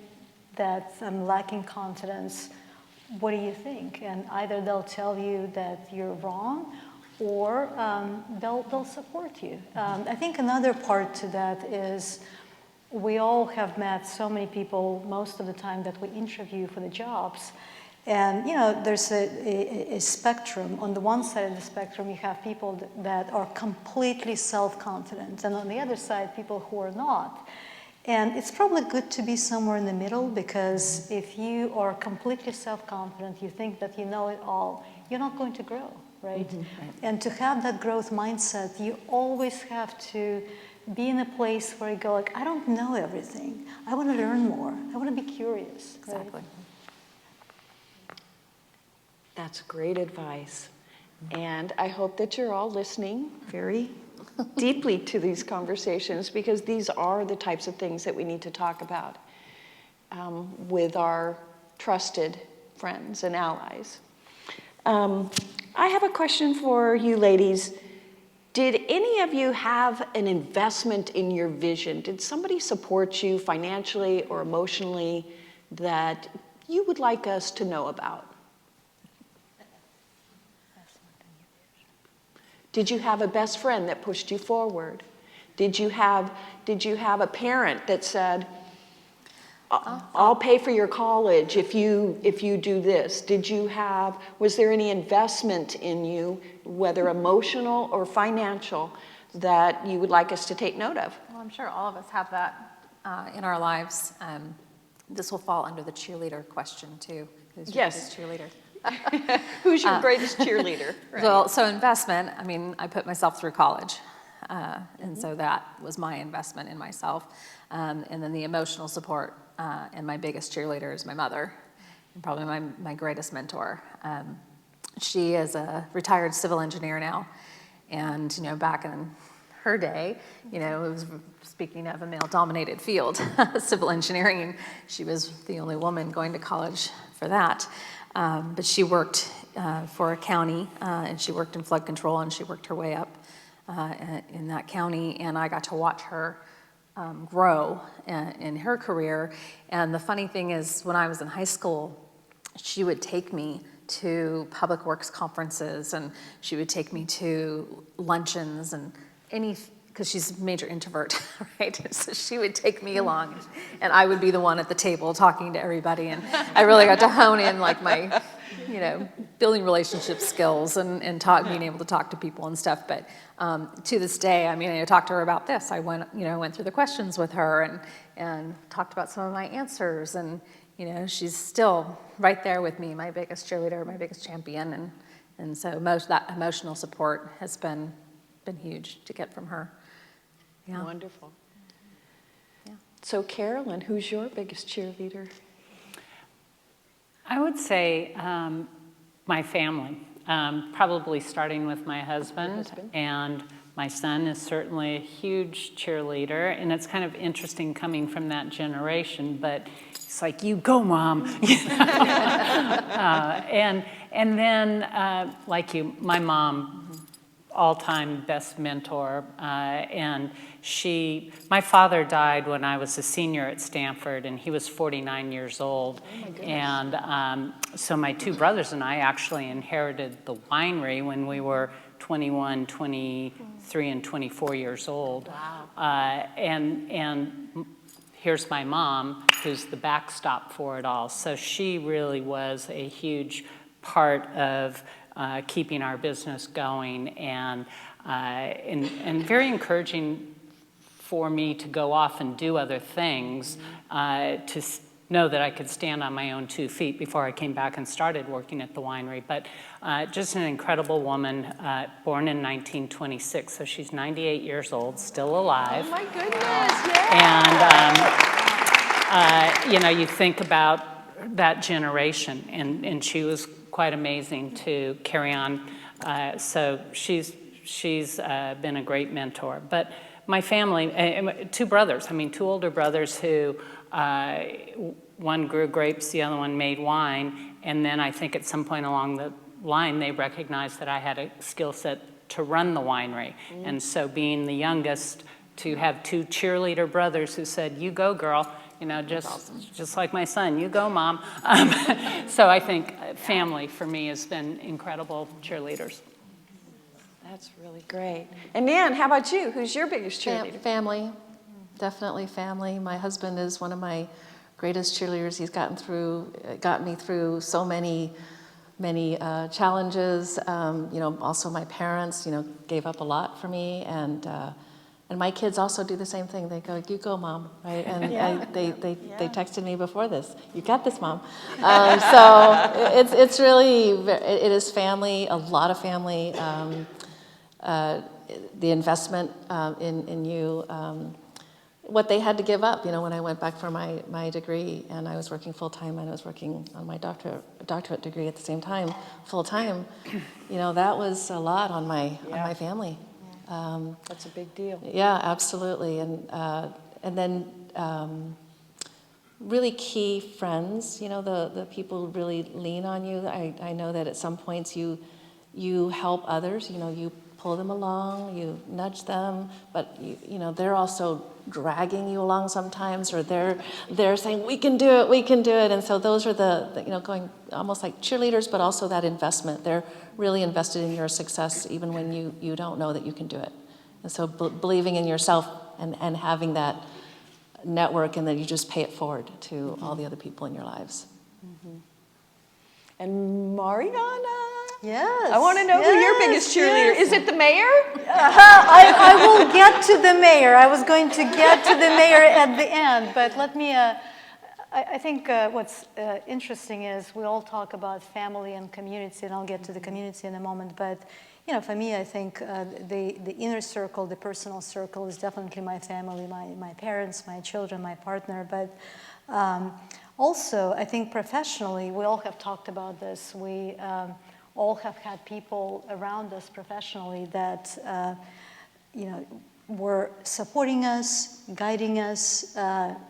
that I'm lacking confidence. What do you think? And either they'll tell you that you're wrong, or they'll support you. I think another part to that is we all have met so many people most of the time that we interview for the jobs. And, there's a spectrum. On the one side of the spectrum, you have people that are completely self-confident. And on the other side, people who are not. And it's probably good to be somewhere in the middle, because if you are completely self-confident, you think that you know it all, you're not going to grow, right? And to have that growth mindset, you always have to be in a place where you go like, I don't know everything. I want to learn more. I want to be curious. Exactly. Right? That's great advice. And I hope that you're all listening very deeply to these conversations, because these are the types of things that we need to talk about with our trusted friends and allies. I have a question for you ladies. Did any of you have an investment in your vision? Did somebody support you financially or emotionally that you would like us to know about? Did you have a best friend that pushed you forward? Did you have a parent that said, I'll pay for your college if you do this? Was there any investment in you, whether emotional or financial, that you would like us to take note of? Well, I'm sure all of us have that in our lives. This will fall under the cheerleader question too. Who's your biggest cheerleader? Who's your greatest cheerleader? Right. Well, so investment, I put myself through college. And so that was my investment in myself. And then the emotional support, and my biggest cheerleader is my mother, and probably my greatest mentor. She is a retired civil engineer now. And, back in her day, it was, speaking of a male-dominated field, civil engineering, and she was the only woman going to college for that. But she worked for a county, and she worked in flood control, and she worked her way up in that county, and I got to watch her grow in her career. And the funny thing is, when I was in high school, she would take me to public works conferences, and she would take me to luncheons and because she's a major introvert, right? So she would take me along, and I would be the one at the table talking to everybody, and I really got to hone in like my, building relationship skills and being able to talk to people and stuff. But to this day, I talked to her about this. I went through the questions with her and talked about some of my answers, and she's still right there with me, my biggest cheerleader, my biggest champion, and so that emotional support has been huge to get from her. Yeah. Wonderful. Yeah. So Carolyn, who's your biggest cheerleader? I would say my family, probably starting with my husband, and my son is certainly a huge cheerleader, and it's kind of interesting coming from that generation, but it's like, you go, Mom. And then, like you, my mom, all-time best mentor, and my father died when I was a senior at Stanford, and he was 49 years old. Oh my goodness. And so my two brothers and I actually inherited the winery when we were 21, 23, and 24 years old. Wow. And here's my mom, who's the backstop for it all. So she really was a huge part of keeping our business going, and very encouraging for me to go off and do other things, know that I could stand on my own 2 feet before I came back and started working at the winery. But just an incredible woman, born in 1926, so she's 98 years old, still alive. Oh my goodness, yeah. And, you think about that generation, and she was quite amazing to carry on. So she's been a great mentor. But my family, 2 brothers, 2 older brothers who, one grew grapes, the other one made wine, and then I think at some point along the line they recognized that I had a skill set to run the winery. And so being the youngest, to have 2 cheerleader brothers who said, "You go, girl," just like my son, "You go, Mom." So I think family for me has been incredible cheerleaders. That's really great. And Nan, how about you? Who's your biggest cheerleader? Family, definitely family. My husband is one of my greatest cheerleaders. He's gotten me through so many challenges. Also my parents, gave up a lot for me, and my kids also do the same thing. They go, "You go, Mom," right? And they texted me before this. "You got this, Mom." So it's really, it is family, a lot of family. The investment in you, what they had to give up, when I went back for my degree, and I was working full-time, and I was working on my doctorate degree at the same time, full-time, that was a lot on my family. That's a big deal. Yeah, absolutely. And then really key friends, the people really lean on you. I know that at some points you help others, you pull them along, you nudge them, but they're also dragging you along sometimes, or they're saying, we can do it. And so those are the going almost like cheerleaders, but also that investment. They're really invested in your success even when you don't know that you can do it. And so believing in yourself and having that network, and then you just pay it forward to all the other people in your lives. And Mariana? Yes. I want to know who your biggest cheerleader is. Is it the mayor? I will get to the mayor. I was going to get to the mayor at the end, but let me. I think what's interesting is we all talk about family and community, and I'll get to the community in a moment. But for me, I think the inner circle, the personal circle, is definitely my family, my parents, my children, my partner. But also, I think professionally, we all have talked about this. We all have had people around us professionally that were supporting us, guiding us,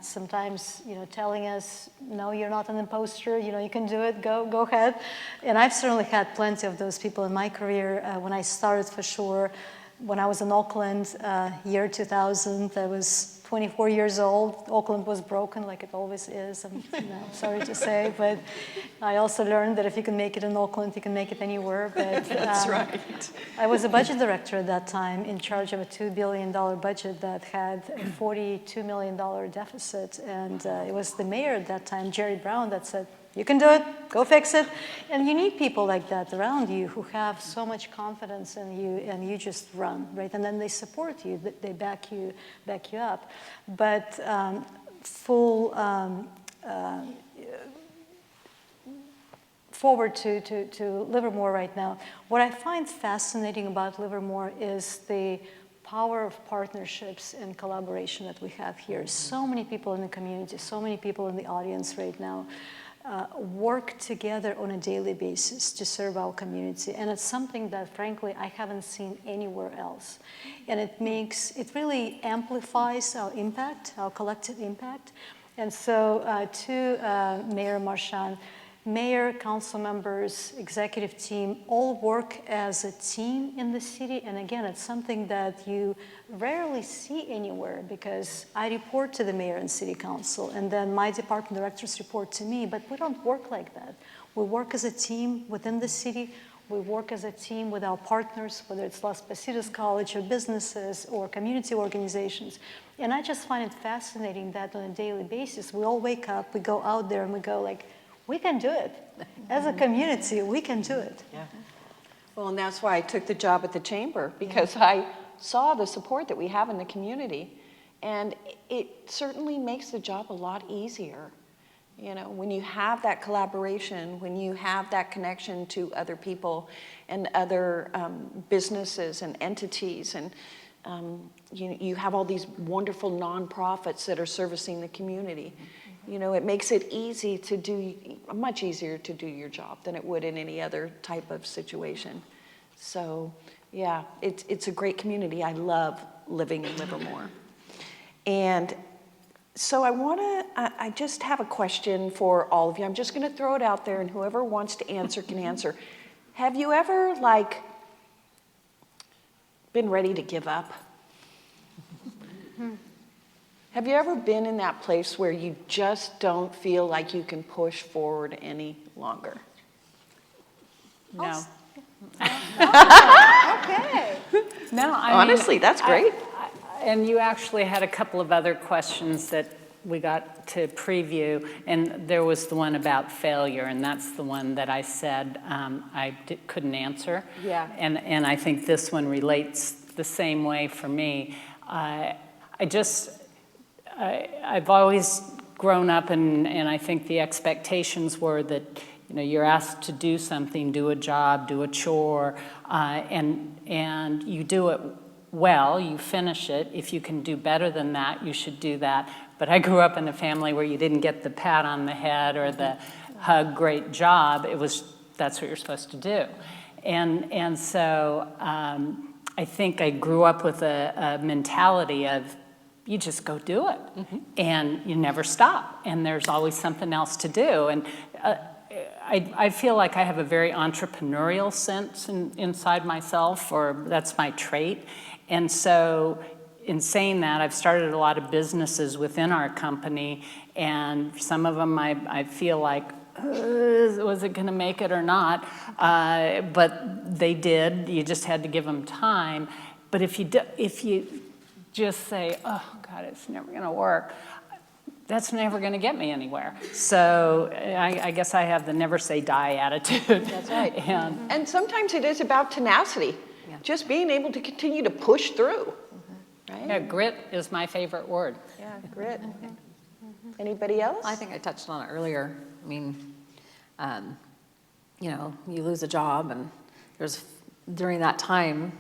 sometimes telling us, "No, you're not an imposter. You can do it. Go ahead." And I've certainly had plenty of those people in my career. When I started, for sure, when I was in Auckland, year 2000, I was 24 years old. Auckland was broken, like it always is. I'm sorry to say, but I also learned that if you can make it in Auckland, you can make it anywhere. But that's right. I was a budget director at that time, in charge of a $2 billion budget that had a $42 million deficit, and it was the mayor at that time, Jerry Brown, that said, "You can do it, go fix it." And you need people like that around you who have so much confidence in you, and you just run, right? And then they support you, they back you up. But forward to Livermore right now, what I find fascinating about Livermore is the power of partnerships and collaboration that we have here. So many people in the community, so many people in the audience right now work together on a daily basis to serve our community. And it's something that, frankly, I haven't seen anywhere else. And it really amplifies our impact, our collective impact. And so to Mayor Marchand, mayor, council members, executive team, all work as a team in the city. And again, it's something that you rarely see anywhere, because I report to the mayor and city council, and then my department directors report to me, but we don't work like that. We work as a team within the city. We work as a team with our partners, whether it's Las Positas College or businesses or community organizations. And I just find it fascinating that on a daily basis, we all wake up, we go out there, and we go like, we can do it. As a community, we can do it. Yeah. Well, and that's why I took the job at the chamber, because I saw the support that we have in the community. And it certainly makes the job a lot easier. You know, when you have that collaboration, when you have that connection to other people and other businesses and entities, and you have all these wonderful nonprofits that are servicing the community. You know, it makes it easy to do, much easier to do your job than it would in any other type of situation. So, yeah, it's a great community. I love living in Livermore. And so I just have a question for all of you. I'm just going to throw it out there, and whoever wants to answer can answer. Have you ever, like, been ready to give up? Have you ever been in that place where you just don't feel like you can push forward any longer? No. Okay. No, Honestly, that's great. And you actually had a couple of other questions that we got to preview, and there was the one about failure, and that's the one that I said couldn't answer. Yeah. And I think this one relates the same way for me. I've always grown up, and I think the expectations were that, you know, you're asked to do something, do a job, do a chore, and you do it well, you finish it. If you can do better than that, you should do that. But I grew up in a family where you didn't get the pat on the head or the hug, great job. That's what you're supposed to do. And so I think I grew up with a mentality of, you just go do it. And you never stop. And there's always something else to do. And I feel like I have a very entrepreneurial sense inside myself, or that's my trait. And so in saying that, I've started a lot of businesses within our company, and some of them I feel like, was it going to make it or not? But they did. You just had to give them time. But if you just say, oh, God, it's never going to work, that's never going to get me anywhere. So I guess I have the never say die attitude. That's right. And And sometimes it is about tenacity. Yeah. Just being able to continue to push through. Right? yeah, grit is my favorite word. Yeah, grit. Anybody else? I think I touched on it earlier. I mean, you know, you lose a job, and during that time,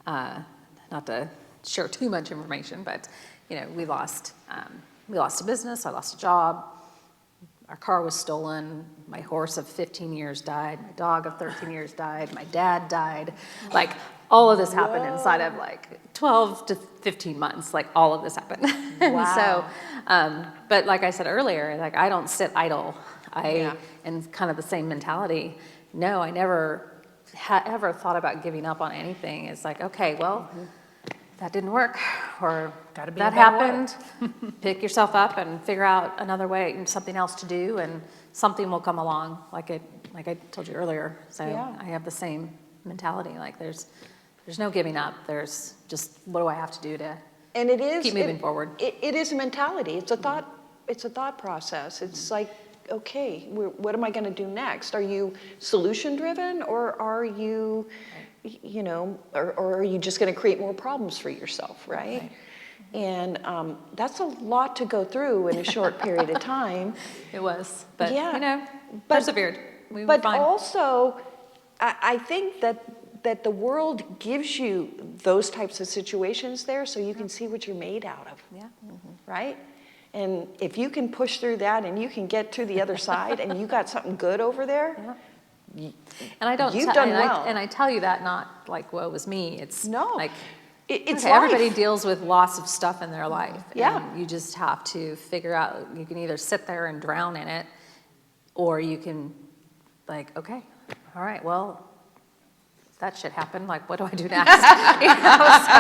not to share too much information, but, you know, we lost a business, I lost a job, our car was stolen, my horse of 15 years died, my dog of 13 years died, my dad died. Like, all of this happened inside of like 12 to 15 months, like all of this happened. And so, but like I said earlier, like I don't sit idle. And kind of the same mentality. No, I never ever thought about giving up on anything. It's like, okay, well, that didn't work, or that happened. Pick yourself up and figure out another way, and something else to do, and something will come along, like I told you earlier. So I have the same mentality. Like there's no giving up. There's just, what do I have to do to keep moving forward? It is a mentality. It's a thought. It's a thought process. It's like, okay, what am I going to do next? Are you solution driven, or are you, you know, or are you just going to create more problems for yourself, right? And that's a lot to go through in a short period of time. It was, but yeah, you know, persevered. We were but fine. Also, I think that the world gives you those types of situations there, so you can see what you're made out of. Yeah. Right? And if you can push through that and you can get to the other side and you got something good over there, And I don't. You've done well. And I tell you that not like, woe was me. It's like it's okay, everybody deals with loss of stuff in their life. Yeah. And you just have to figure out. You can either sit there and drown in it, or you can, like, okay, all right, well, that shit happened. Like, what do I do next? You know, so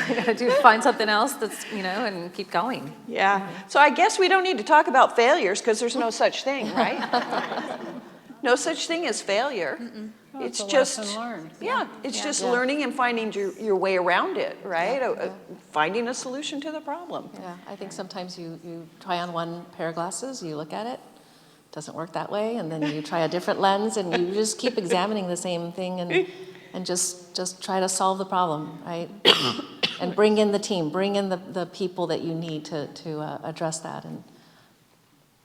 I gotta find something else that's, you know, and keep going. Yeah. So I guess we don't need to talk about failures because there's no such thing, right? No such thing as failure. Well, it's a just lesson learned. it's just learning and finding your way around it, right? Finding a solution to the problem. Yeah, I think sometimes you try on one pair of glasses, you look at it, doesn't work that way, and then you try a different lens, and you just keep examining the same thing and just try to solve the problem, right? and bring in the team, bring in the people that you need to address that, and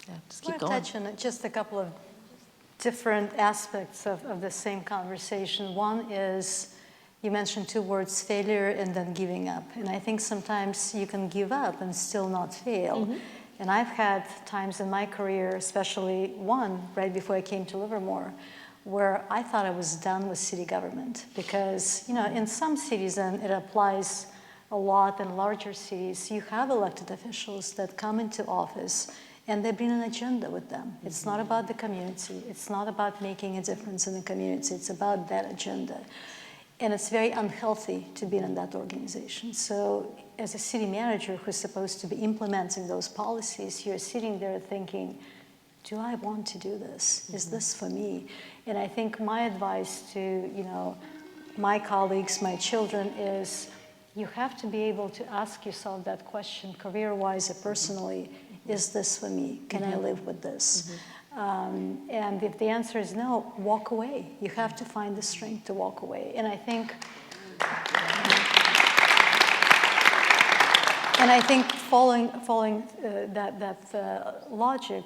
yeah, just keep I going. want to touch on just a couple of different aspects of the same conversation. One is, you mentioned two words, failure and then giving up. And I think sometimes you can give up and still not fail. And I've had times in my career, especially one right before I came to Livermore, where I thought I was done with city government. Because, you know, in some cities, and it applies a lot in larger cities, you have elected officials that come into office and they bring an agenda with them. It's not about the community. It's not about making a difference in the community. It's about that agenda. And it's very unhealthy to be in that organization. So as a city manager who's supposed to be implementing those policies, you're sitting there thinking, do I want to do this? Is this for me? And I think my advice to, you know, my colleagues, my children is, you have to be able to ask yourself that question, career-wise or personally, is this for me? Can I live with this? And if the answer is no, walk away. You have to find the strength to walk away. And I think, following that logic,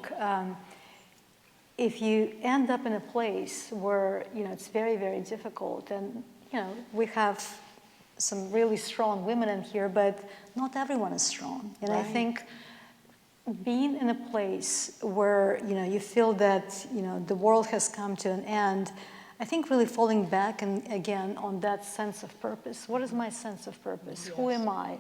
if you end up in a place where, you know, it's very, very difficult, and, you know, we have some really strong women in here, but not everyone is strong. And I think being in a place where, you know, you feel that, you know, the world has come to an end, I think really falling back and again on that sense of purpose. What is my sense of purpose? Who am I?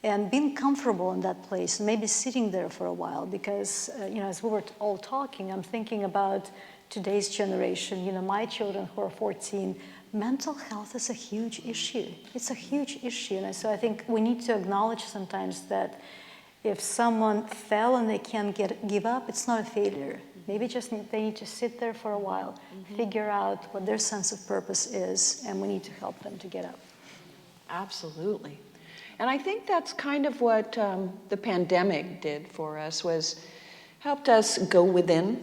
And being comfortable in that place, maybe sitting there for a while, because, you know, as we were all talking, I'm thinking about today's generation, you know, my children who are 14, mental health is a huge issue. It's a huge issue. And so I think we need to acknowledge sometimes that if someone fell and they can't give up, it's not a failure. Maybe just they need to sit there for a while, figure out what their sense of purpose is, and we need to help them to get up. Absolutely. And I think that's kind of what the pandemic did for us, was helped us go within.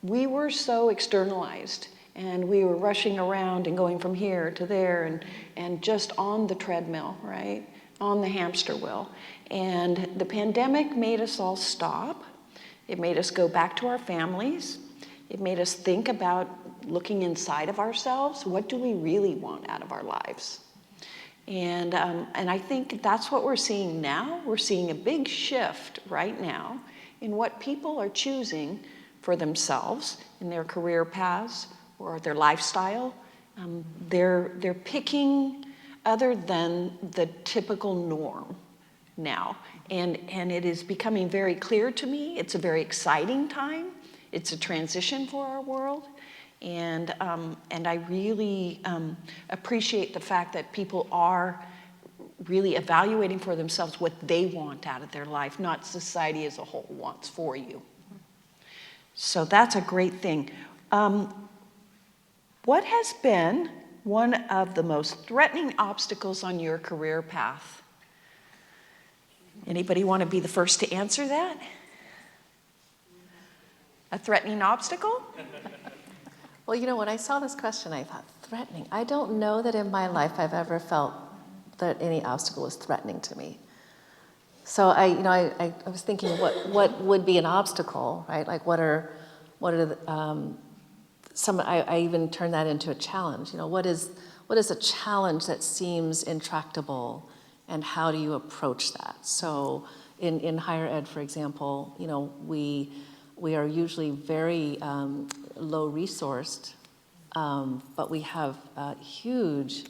We were so externalized, and we were rushing around and going from here to there and just on the treadmill, right? On the hamster wheel. And the pandemic made us all stop. It made us go back to our families. It made us think about looking inside of ourselves. What do we really want out of our lives? And I think that's what we're seeing now. We're seeing a big shift right now in what people are choosing for themselves in their career paths or their lifestyle. They're picking other than the typical norm now. And it is becoming very clear to me. It's a very exciting time. It's a transition for our world. And I really appreciate the fact that people are really evaluating for themselves what they want out of their life, not society as a whole wants for you. So that's a great thing. What has been one of the most threatening obstacles on your career path? Anybody want to be the first to answer that? A threatening obstacle? Well, you know, when I saw this question, I thought, threatening. I don't know that in my life I've ever felt that any obstacle was threatening to me. So I was thinking, what would be an obstacle, right? Like, what are the, I even turned that into a challenge. You know, what is a challenge that seems intractable, and how do you approach that? So in higher ed, for example, you know, we are usually very low resourced, but we have huge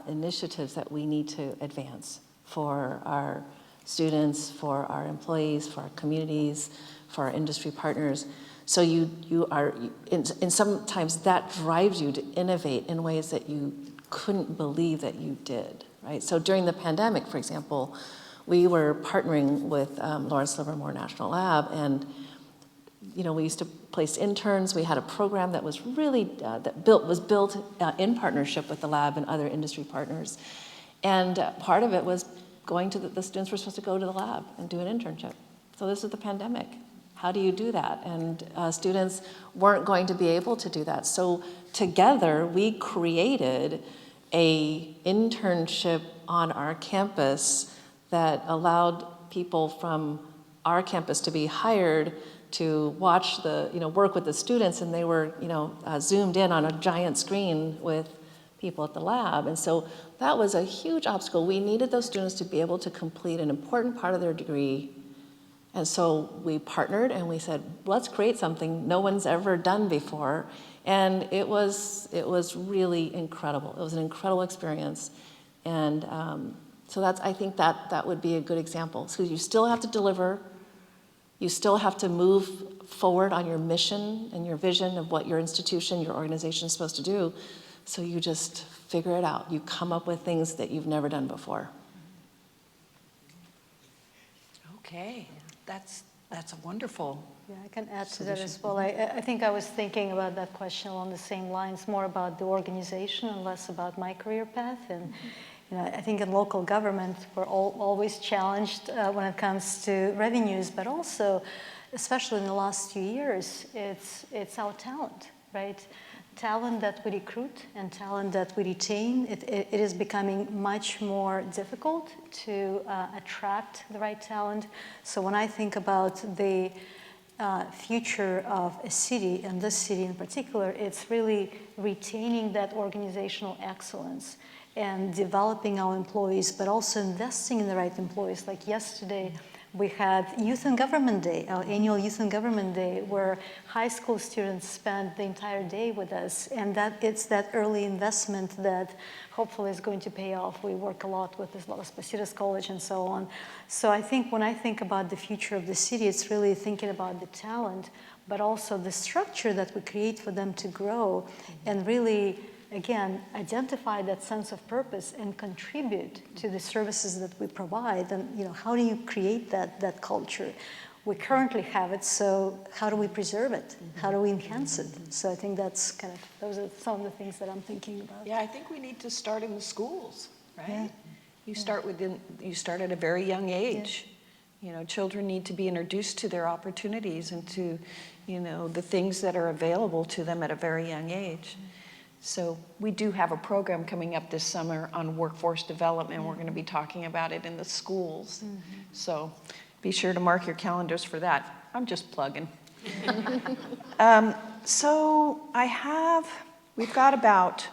initiatives that we need to advance for our students, for our employees, for our communities, for our industry partners. So you are, and sometimes that drives you to innovate in ways that you couldn't believe that you did, right? So during the pandemic, for example, we were partnering with Lawrence Livermore National Lab, and you know, we used to place interns. We had a program that was really was built in partnership with the lab and other industry partners, and part of it was going to the students were supposed to go to the lab and do an internship. So this is the pandemic. How do you do that? And students weren't going to be able to do that. So together we created a internship on our campus that allowed people from our campus to be hired to watch work with the students, and they were, zoomed in on a giant screen with people at the lab. And so that was a huge obstacle. We needed those students to be able to complete an important part of their degree. And so we partnered and we said, let's create something no one's ever done before. And it was really incredible. It was an incredible experience. And so I think that would be a good example. So you still have to deliver. You still have to move forward on your mission and your vision of what your institution, your organization is supposed to do. So you just figure it out. You come up with things that you've never done before. Okay, that's a wonderful. Yeah, I can add to that as well. I think I was thinking about that question along the same lines, more about the organization and less about my career path. And I think in local government, we're always challenged when it comes to revenues, but also, especially in the last few years, it's our talent, right? Talent that we recruit and talent that we retain, it is becoming much more difficult to attract the right talent. So when I think about the future of a city, and this city in particular, it's really retaining that organizational excellence and developing our employees, but also investing in the right employees. Like yesterday, we had Youth and Government Day, our annual Youth and Government Day, where high school students spent the entire day with us. And it's that early investment that hopefully is going to pay off. We work a lot with Las Positas College and so on. So I think when I think about the future of the city, it's really thinking about the talent, but also the structure that we create for them to grow and really, again, identify that sense of purpose and contribute to the services that we provide. And how do you create that culture? We currently have it, so how do we preserve it? How do we enhance it? So I think that's those are some of the things that I'm thinking about. Yeah, I think we need to start in the schools, right? Yeah. You start at a very young age. Children need to be introduced to their opportunities and to, the things that are available to them at a very young age. So we do have a program coming up this summer on workforce development. We're going to be talking about it in the schools. So be sure to mark your calendars for that. I'm just plugging. So we've got about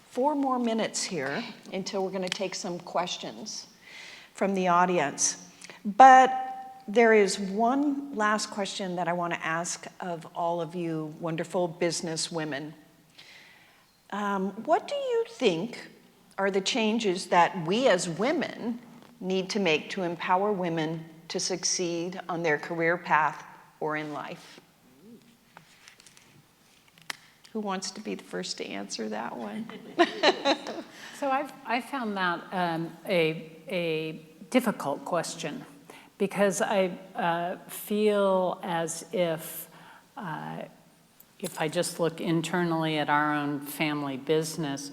4 more minutes here until we're going to take some questions from the audience. But there is one last question that I want to ask of all of you wonderful business women. What do you think are the changes that we as women need to make to empower women to succeed on their career path or in life? Who wants to be the first to answer that one? So I found that a difficult question because I feel as if I just look internally at our own family business,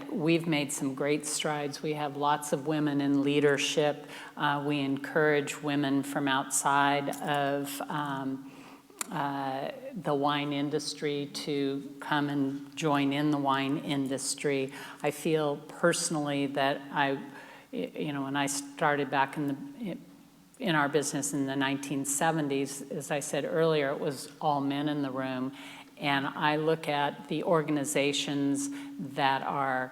we've made some great strides. We have lots of women in leadership. We encourage women from outside of the wine industry to come and join in the wine industry. I feel personally that when I started back in our business in the 1970s, as I said earlier, it was all men in the room. And I look at the organizations that are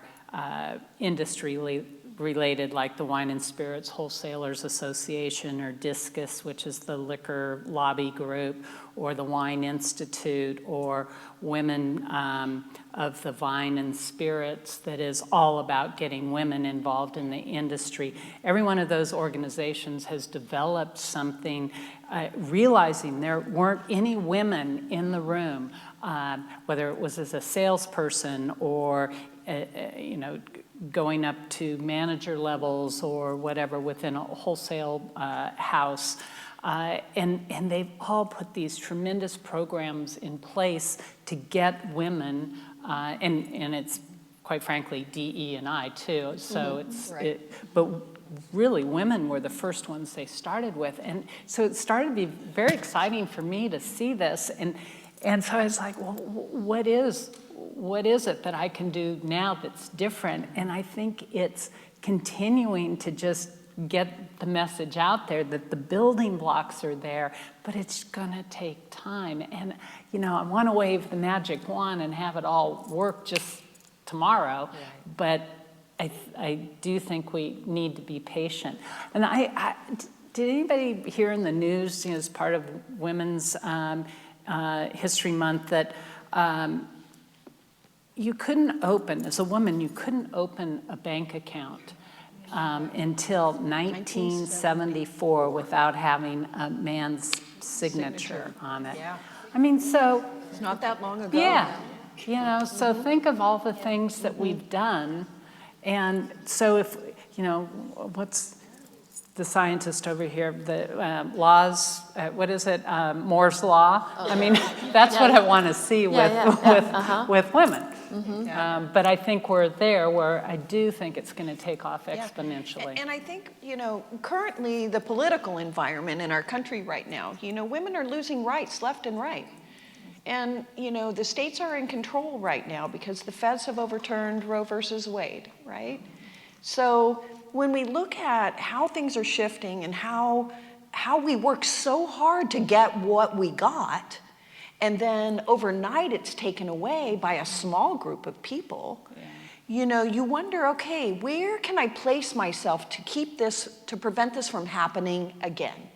industry related, like the Wine and Spirits Wholesalers Association, or DISCUS, which is the liquor lobby group, or the Wine Institute, or Women of the Vine and Spirits, that is all about getting women involved in the industry. Every one of those organizations has developed something, realizing there weren't any women in the room, whether it was as a salesperson or going up to manager levels or whatever within a wholesale house. And they've all put these tremendous programs in place to get women, and it's quite frankly DE&I too. So but really women were the first ones they started with, and so it started to be very exciting for me to see this, and so I was like, well, what is it that I can do now that's different? And I think it's continuing to just get the message out there that the building blocks are there, but it's gonna take time. And, I wanna wave the magic wand and have it all work just tomorrow, but I do think we need to be patient. And did anybody hear in the news, as part of Women's History Month, that you couldn't open, as a woman, you couldn't open a bank account until 1974 without having a man's signature on it. Yeah. I mean, so. It's not that long ago. Yeah, so think of all the things that we've done. And so if, what's the scientist over here, the laws, what is it, Moore's Law? I mean, that's what I want to see with women. But I think we're there where I do think it's going to take off exponentially. And I think, currently the political environment in our country right now, women are losing rights left and right. And, the states are in control right now because the feds have overturned Roe versus Wade, right? So when we look at how things are shifting and how we work so hard to get what we got, and then overnight it's taken away by a small group of people, you wonder, okay, where can I place myself to prevent this from happening again?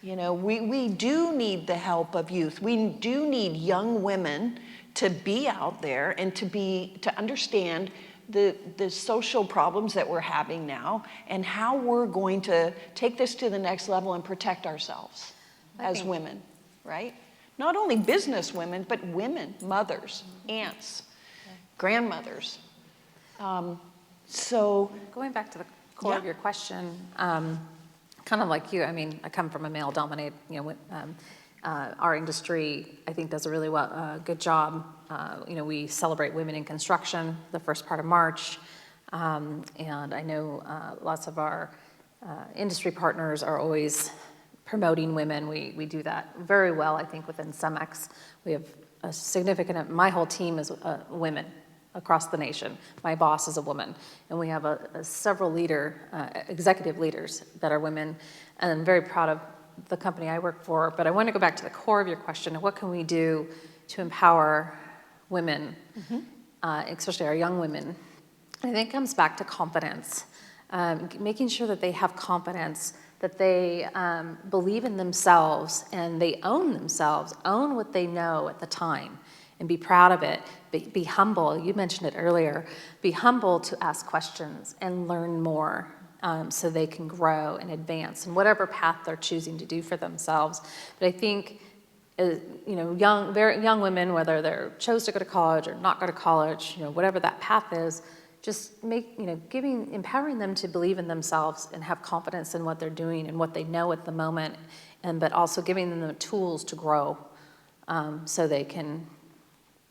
We do need the help of youth. We do need young women to be out there and to understand the social problems that we're having now and how we're going to take this to the next level and protect ourselves as women, right? Not only business women, but women, mothers, aunts, grandmothers. So going back to the core of your question, kind of like you, I mean, I come from a male-dominated, our industry, I think, does a really good job. We celebrate women in construction the first part of March, and I know lots of our industry partners are always promoting women. We do that very well, I think, within CEMEX. We have a significant, my whole team is women across the nation. My boss is a woman, and we have several executive leaders that are women, and I'm very proud of the company I work for. But I want to go back to the core of your question: what can we do to empower women, especially our young women? And I think it comes back to confidence, making sure that they have confidence, that they believe in themselves and they own themselves, own what they know at the time, and be proud of it. Be humble. You mentioned it earlier. Be humble to ask questions and learn more, so they can grow and advance in whatever path they're choosing to do for themselves. But I think, very young women, whether they're chose to go to college or not go to college, whatever that path is, just empowering them to believe in themselves and have confidence in what they're doing and what they know at the moment, but also giving them the tools to grow, so they can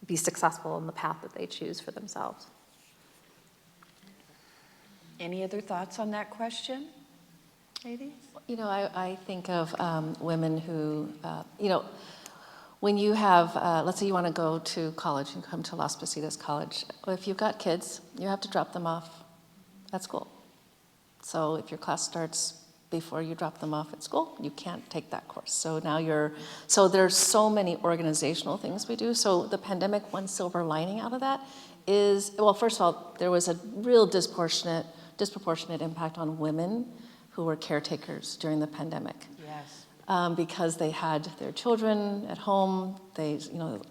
be successful in the path that they choose for themselves. any other thoughts on that question, ladies? I think of women who, when you have, let's say you want to go to college and come to Las Positas College. If you've got kids, you have to drop them off at school. So if your class starts before you drop them off at school, you can't take that course. So now so there's so many organizational things we do. So the pandemic, one silver lining out of that is, well, first of all, there was a real disproportionate impact on women who were caretakers during the pandemic. Yes. Because they had their children at home, they,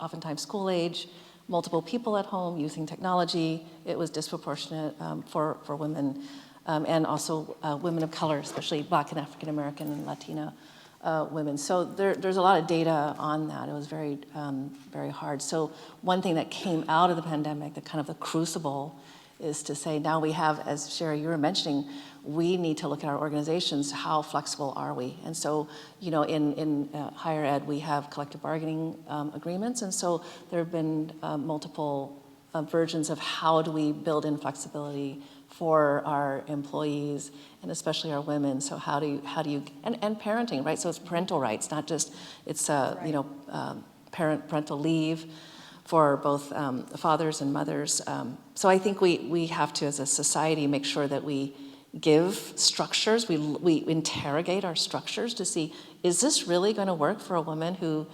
oftentimes school age, multiple people at home using technology. It was disproportionate for women, and also women of color, especially Black and African American and Latina women. So there's a lot of data on that. It was very, very hard. So one thing that came out of the pandemic, the kind of the crucible, is to say now we have, as Sherry, you were mentioning, we need to look at our organizations, how flexible are we? And so, in higher ed, we have collective bargaining agreements, and so there have been multiple versions of how do we build in flexibility for our employees, and especially our women. So how do you, and parenting, right? So it's parental rights, not just, it's, parental leave for both fathers and mothers. So I think we have to, as a society, make sure that we give structures, we interrogate our structures to see, is this really going to work for a woman who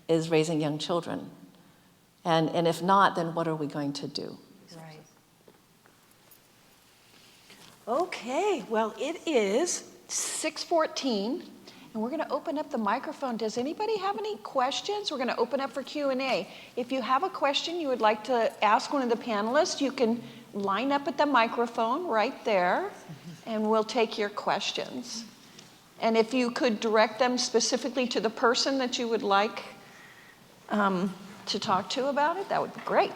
is raising young children? And if not, then what are we going to do? Right. Okay, well, it is 6:14, and we're going to open up the microphone. Does anybody have any questions? We're going to open up for Q&A. If you have a question you would like to ask one of the panelists, you can line up at the microphone right there, and we'll take your questions. And if you could direct them specifically to the person that you would like to talk to about it, that would be great.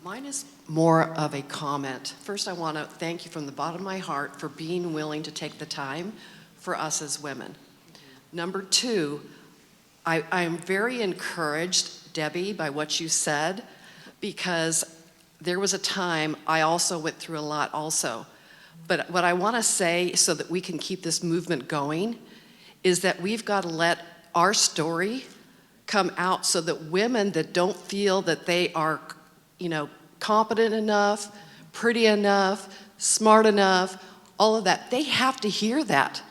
Mine is more of a comment. First, I want to thank you from the bottom of my heart for being willing to take the time for us as women. Number two, I am very encouraged, Debbie, by what you said, because there was a time I also went through a lot also. But what I want to say, so that we can keep this movement going, is that we've got to let our story come out so that women that don't feel that they are, competent enough, pretty enough, smart enough, all of that, they have to hear that.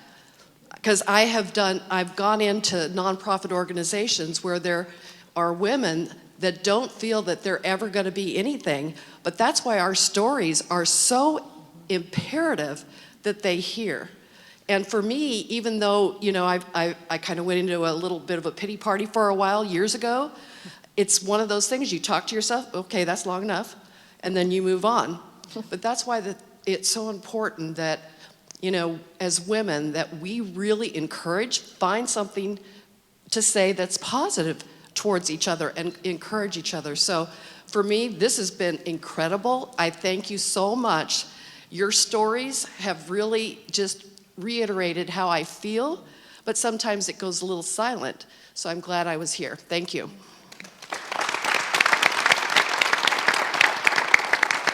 Because I've gone into nonprofit organizations where there are women that don't feel that they're ever going to be anything, but that's why our stories are so imperative that they hear. And for me, even though, I kind of went into a little bit of a pity party for a while years ago, it's one of those things, you talk to yourself, okay, that's long enough, and then you move on. But that's why it's so important that, as women, that we really find something to say that's positive towards each other and encourage each other. So for me, this has been incredible. I thank you so much. Your stories have really just reiterated how I feel, but sometimes it goes a little silent. So I'm glad I was here. Thank you.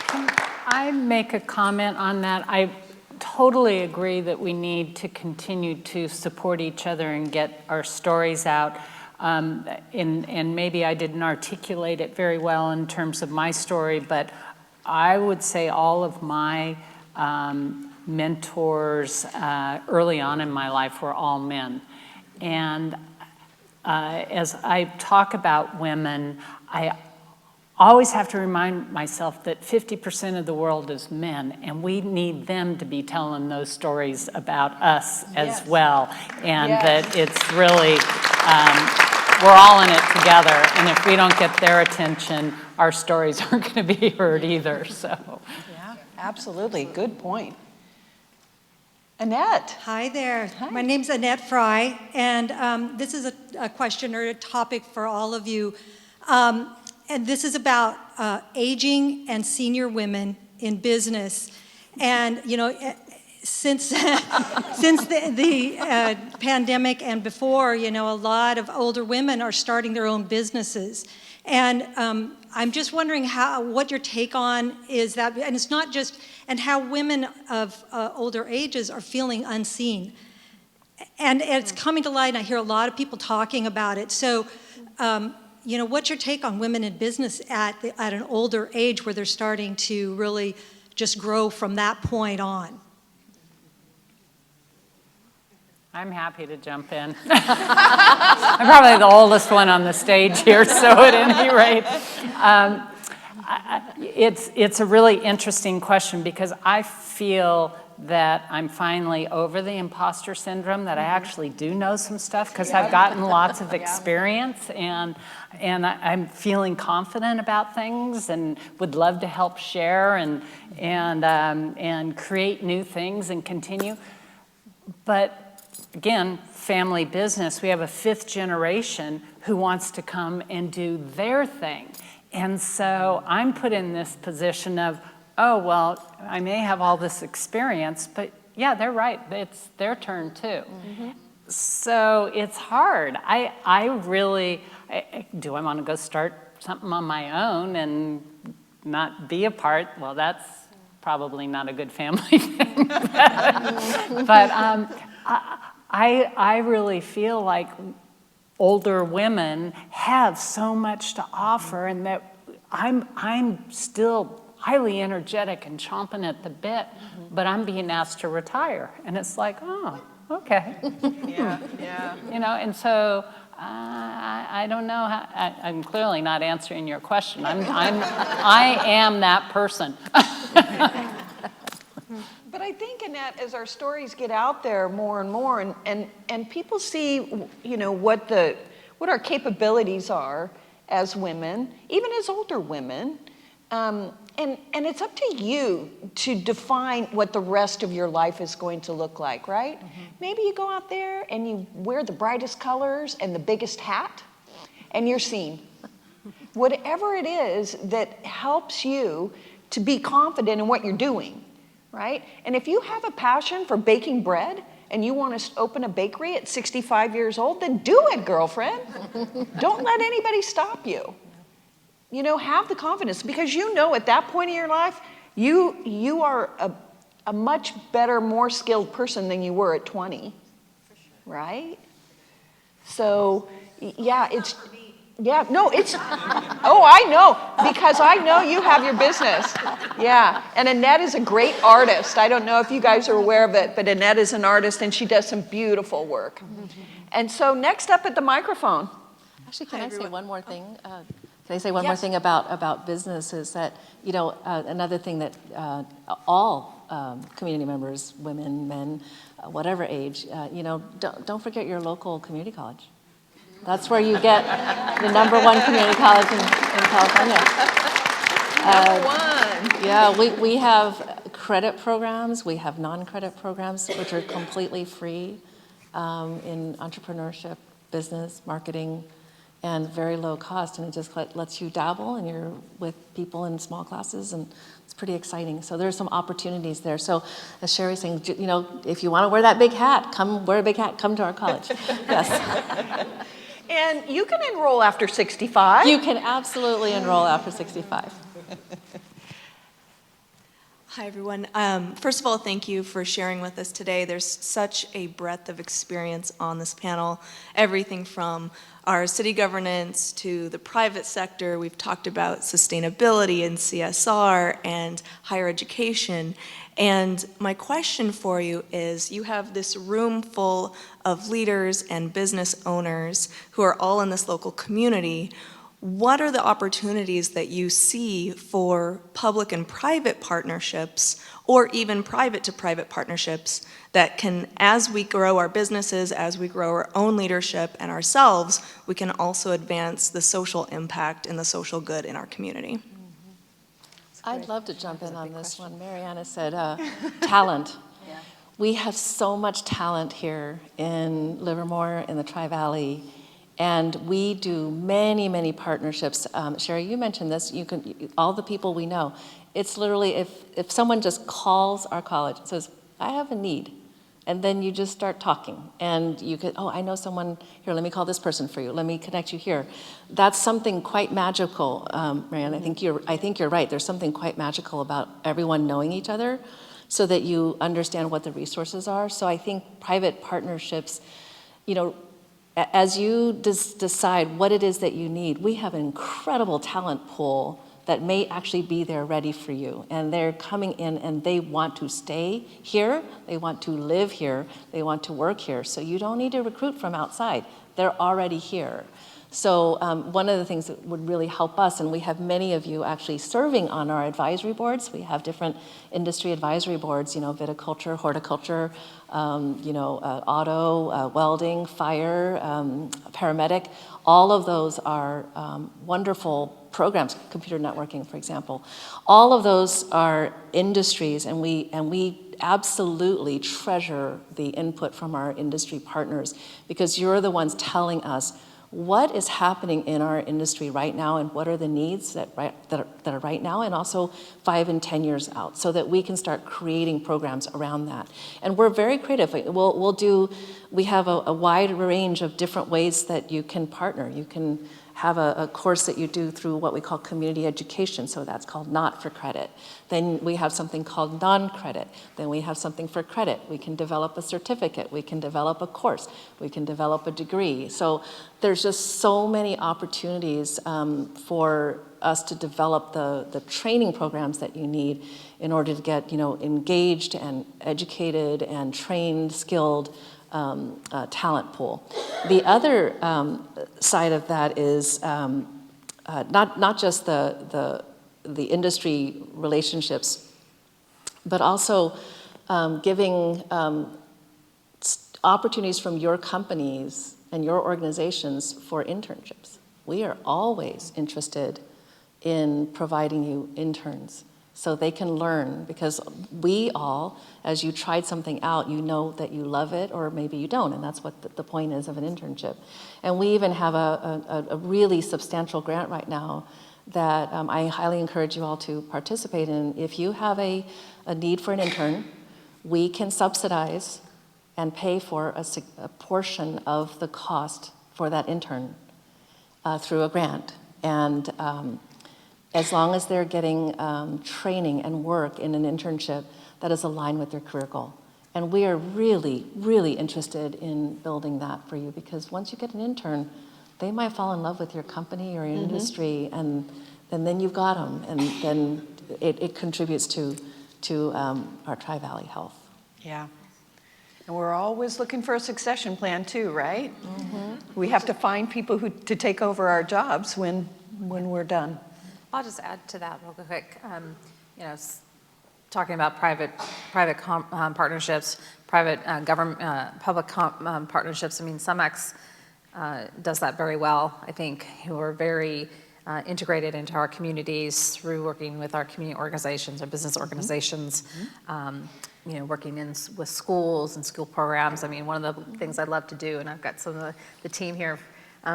Can I make a comment on that? I totally agree that we need to continue to support each other and get our stories out. And maybe I didn't articulate it very well in terms of my story, but I would say all of my mentors early on in my life were all men. And as I talk about women, I always have to remind myself that 50% of the world is men, and we need them to be telling those stories about us as well. And that it's really, we're all in it together, and if we don't get their attention, our stories aren't going to be heard either. So, yeah, absolutely. Good point. Annette. Hi there. Hi. My name's Annette Fry, and this is a question or a topic for all of you. And this is about aging and senior women in business. And, since the pandemic and before, a lot of older women are starting their own businesses. And I'm just wondering what your take on is that, and it's not just, and how women of older ages are feeling unseen. And it's coming to light, and I hear a lot of people talking about it. So, what's your take on women in business at an older age where they're starting to really just grow from that point on? I'm happy to jump in. I'm probably the oldest one on the stage here, so at any rate. It's a really interesting question because I feel that I'm finally over the imposter syndrome, that I actually do know some stuff because I've gotten lots of experience and I'm feeling confident about things and would love to help share and create new things and continue. But again, family business, we have a fifth generation who wants to come and do their thing. And so I'm put in this position of, oh, well, I may have all this experience, but yeah, they're right. It's their turn too. Mm-hmm. So it's hard. I really, do I want to go start something on my own and not be a part? Well, that's probably not a good family thing. But I really feel like older women have so much to offer, and that I'm still highly energetic and chomping at the bit, but I'm being asked to retire. And it's like, oh, okay. Yeah. You know, and so I don't know how, I'm clearly not answering your question. I am that person. But I think, Annette, as our stories get out there more and more, and people see, you know, what our capabilities are as women, even as older women, and it's up to you to define what the rest of your life is going to look like, right? Maybe you go out there and you wear the brightest colors and the biggest hat, and you're seen. Whatever it is that helps you to be confident in what you're doing. Right? And if you have a passion for baking bread and you want to open a bakery at 65 years old, then do it, girlfriend. Don't let anybody stop you. You know, have the confidence, because you know at that point in your life, you are a much better, more skilled person than you were at 20. Right? So, yeah, it's... Yeah, no, it's, oh, I know, because I know you have your business. Yeah, and Annette is a great artist. I don't know if you guys are aware of it, but Annette is an artist, and she does some beautiful work. And so next up at the microphone. Actually, can I say one more thing? Can I say one more thing about business is that, you know, another thing that all community members, women, men, whatever age, you know, don't forget your local community college. That's where you get the #1 community college in California. #1. Yeah, we have credit programs. We have non-credit programs, which are completely free in entrepreneurship, business, marketing, and very low cost. And it just lets you dabble, and you're with people in small classes, and it's pretty exciting. So there's some opportunities there. So as Sherry's saying, you know, if you want to wear that big hat, come wear a big hat, come to our college. Yes. And you can enroll after 65. You can absolutely enroll after 65. Hi, everyone. First of all, thank you for sharing with us today. There's such a breadth of experience on this panel, everything from our city governance to the private sector. We've talked about sustainability and CSR and higher education. And my question for you is, you have this room full of leaders and business owners who are all in this local community. What are the opportunities that you see for public and private partnerships, or even private to private partnerships, that can, as we grow our businesses, as we grow our own leadership and ourselves, we can also advance the social impact and the social good in our community? I'd love to jump in on this one. Mariana said talent. Yeah. We have so much talent here in Livermore, in the Tri-Valley, and we do many, many partnerships. Sherry, you mentioned this. You can, all the people we know. It's literally, if someone just calls our college and says, I have a need, and then you just start talking, and you could, oh, I know someone here, let me call this person for you, let me connect you here. That's something quite magical, Marianne. I think you're right. There's something quite magical about everyone knowing each other so that you understand what the resources are. So I think private partnerships, you know, as you decide what it is that you need, we have an incredible talent pool that may actually be there ready for you. And they're coming in and they want to stay here, they want to live here, they want to work here. So you don't need to recruit from outside. They're already here. So one of the things that would really help us, and we have many of you actually serving on our advisory boards. We have different industry advisory boards, you know, viticulture, horticulture, you know, auto, welding, fire, paramedic. All of those are wonderful programs, computer networking, for example. All of those are industries, and we absolutely treasure the input from our industry partners, because you're the ones telling us what is happening in our industry right now and what are the needs that are right now, and also 5 and 10 years out, so that we can start creating programs around that. And we're very creative. We have a wide range of different ways that you can partner. You can have a course that you do through what we call community education, so that's called not for credit. Then we have something called non-credit. Then we have something for credit. We can develop a certificate. We can develop a course. We can develop a degree. So there's just so many opportunities for us to develop the training programs that you need in order to get engaged and educated and trained, skilled talent pool. The other side of that is not just the industry relationships, but also giving opportunities from your companies and your organizations for internships. We are always interested in providing you interns so they can learn, because we all, as you tried something out, you know that you love it or maybe you don't, and that's what the point is of an internship. And we even have a really substantial grant right now that I highly encourage you all to participate in. If you have a need for an intern, we can subsidize and pay for a portion of the cost for that intern through a grant. And as long as they're getting training and work in an internship that is aligned with their career goal. And we are really, really interested in building that for you, because once you get an intern, they might fall in love with your company or your industry, and then you've got them, and then it contributes to our Tri-Valley health. Yeah. And we're always looking for a succession plan too, right? We have to find people to take over our jobs when we're done. I'll just add to that real quick. Talking about private partnerships, private public partnerships. I mean, SumX does that very well. I think who are very integrated into our communities through working with our community organizations or business organizations. Working with schools and school programs. I mean, one of the things I love to do, and I've got some of the team here,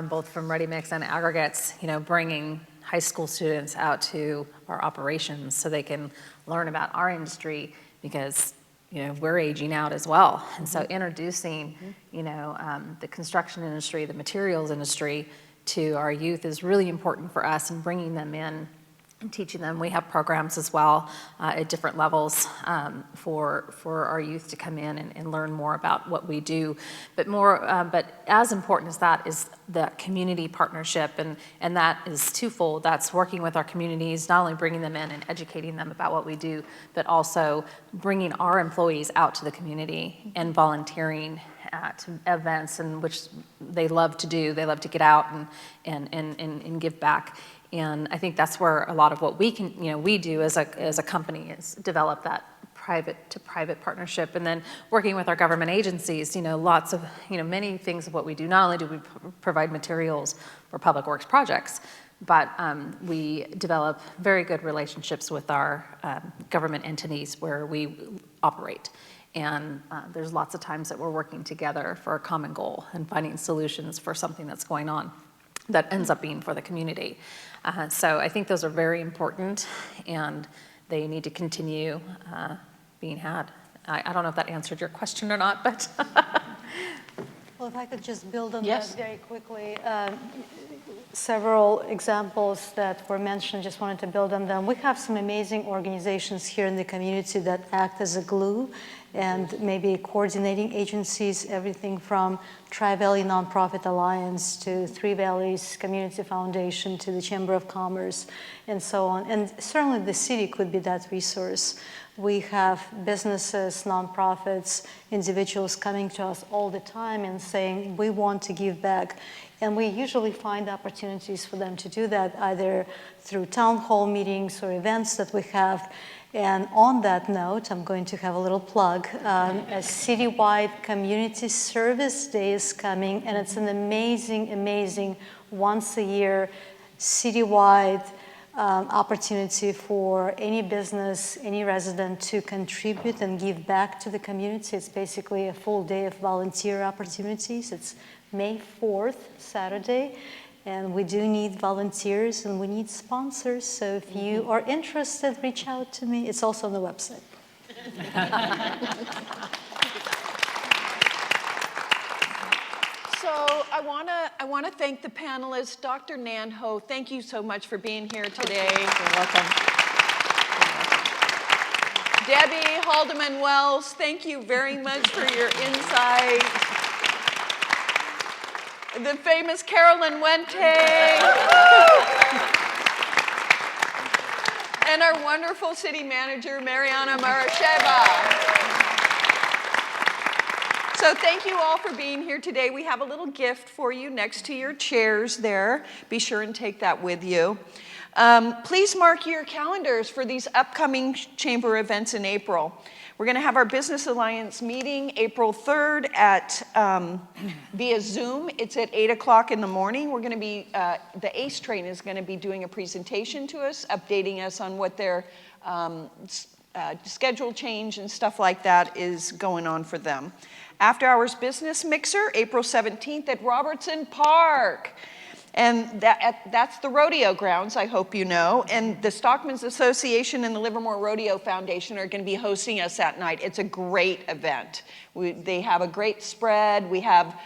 both from Ready Mix and Aggregates, bringing high school students out to our operations so they can learn about our industry, because we're aging out as well. And so introducing the construction industry, the materials industry to our youth is really important for us, and bringing them in and teaching them. We have programs as well at different levels for our youth to come in and learn more about what we do. But as important as that is the community partnership, and that is twofold. That's working with our communities, not only bringing them in and educating them about what we do, but also bringing our employees out to the community and volunteering at events, in which they love to do. They love to get out and give back. And I think that's where a lot of what we do as a company is develop that private to private partnership, and then working with our government agencies. Lots of many things of what we do. Not only do we provide materials for public works projects, but we develop very good relationships with our government entities where we operate. And there's lots of times that we're working together for a common goal and finding solutions for something that's going on that ends up being for the community. So I think those are very important, and they need to continue being had. I don't know if that answered your question or not, but. Well, if I could just build on that very quickly. Several examples that were mentioned, just wanted to build on them. We have some amazing organizations here in the community that act as a glue and maybe coordinating agencies, everything from Tri-Valley Nonprofit Alliance to Three Valleys Community Foundation to the Chamber of Commerce and so on. And certainly the city could be that resource. We have businesses, nonprofits, individuals coming to us all the time and saying, we want to give back. And we usually find opportunities for them to do that, either through town hall meetings or events that we have. And on that note, I'm going to have a little plug. A citywide community service day is coming, and it's an amazing, amazing once a year citywide opportunity for any business, any resident to contribute and give back to the community. It's basically a full day of volunteer opportunities. It's May 4th, Saturday, and we do need volunteers and we need sponsors. So if you are interested, reach out to me. It's also on the website. So I want to thank the panelists. Dr. Nan Ho, thank you so much for being here today. You're welcome. Debbie Haldeman-Wells, thank you very much for your insight. The famous Carolyn Wente. And our wonderful city manager, Mariana Marasheva. So thank you all for being here today. We have a little gift for you next to your chairs there. Be sure and take that with you. Please mark your calendars for these upcoming chamber events in April. We're going to have our Business Alliance meeting April 3rd via Zoom. It's at 8 o'clock in the morning. We're going to be, the ACE train is going to be doing a presentation to us, updating us on what their schedule change and stuff like that is going on for them. After Hours Business Mixer, April 17th at Robertson Park. And that's the rodeo grounds, I hope you know. And the Stockmen's Association and the Livermore Rodeo Foundation are going to be hosting us that night. It's a great event. They have a great spread. We have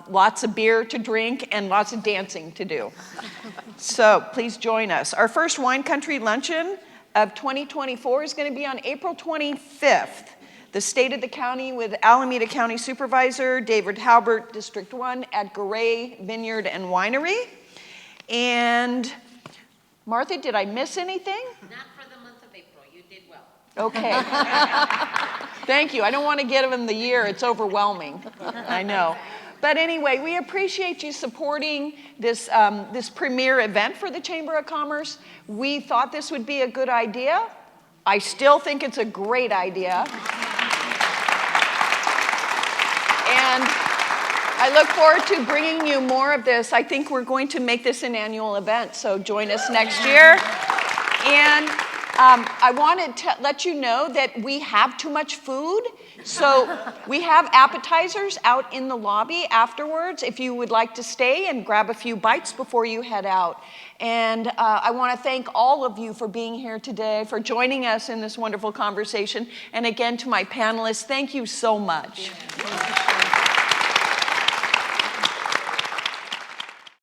lots of beer to drink and lots of dancing to do. So please join us. Our first Wine Country Luncheon of 2024 is going to be on April 25th. The State of the County with Alameda County Supervisor David Halbert, District 1 at Garay Vineyard and Winery. And Martha, did I miss anything? Not for the month of April. You did well. Okay. Thank you. I don't want to get them the year. It's overwhelming. I know. But anyway, we appreciate you supporting this, this premier event for the Chamber of Commerce. We thought this would be a good idea. I still think it's a great idea. And I look forward to bringing you more of this. I think we're going to make this an annual event, so join us next year. And I wanted to let you know that we have too much food, so we have appetizers out in the lobby afterwards if you would like to stay and grab a few bites before you head out. And I want to thank all of you for being here today, for joining us in this wonderful conversation. And again, to my panelists, thank you so much.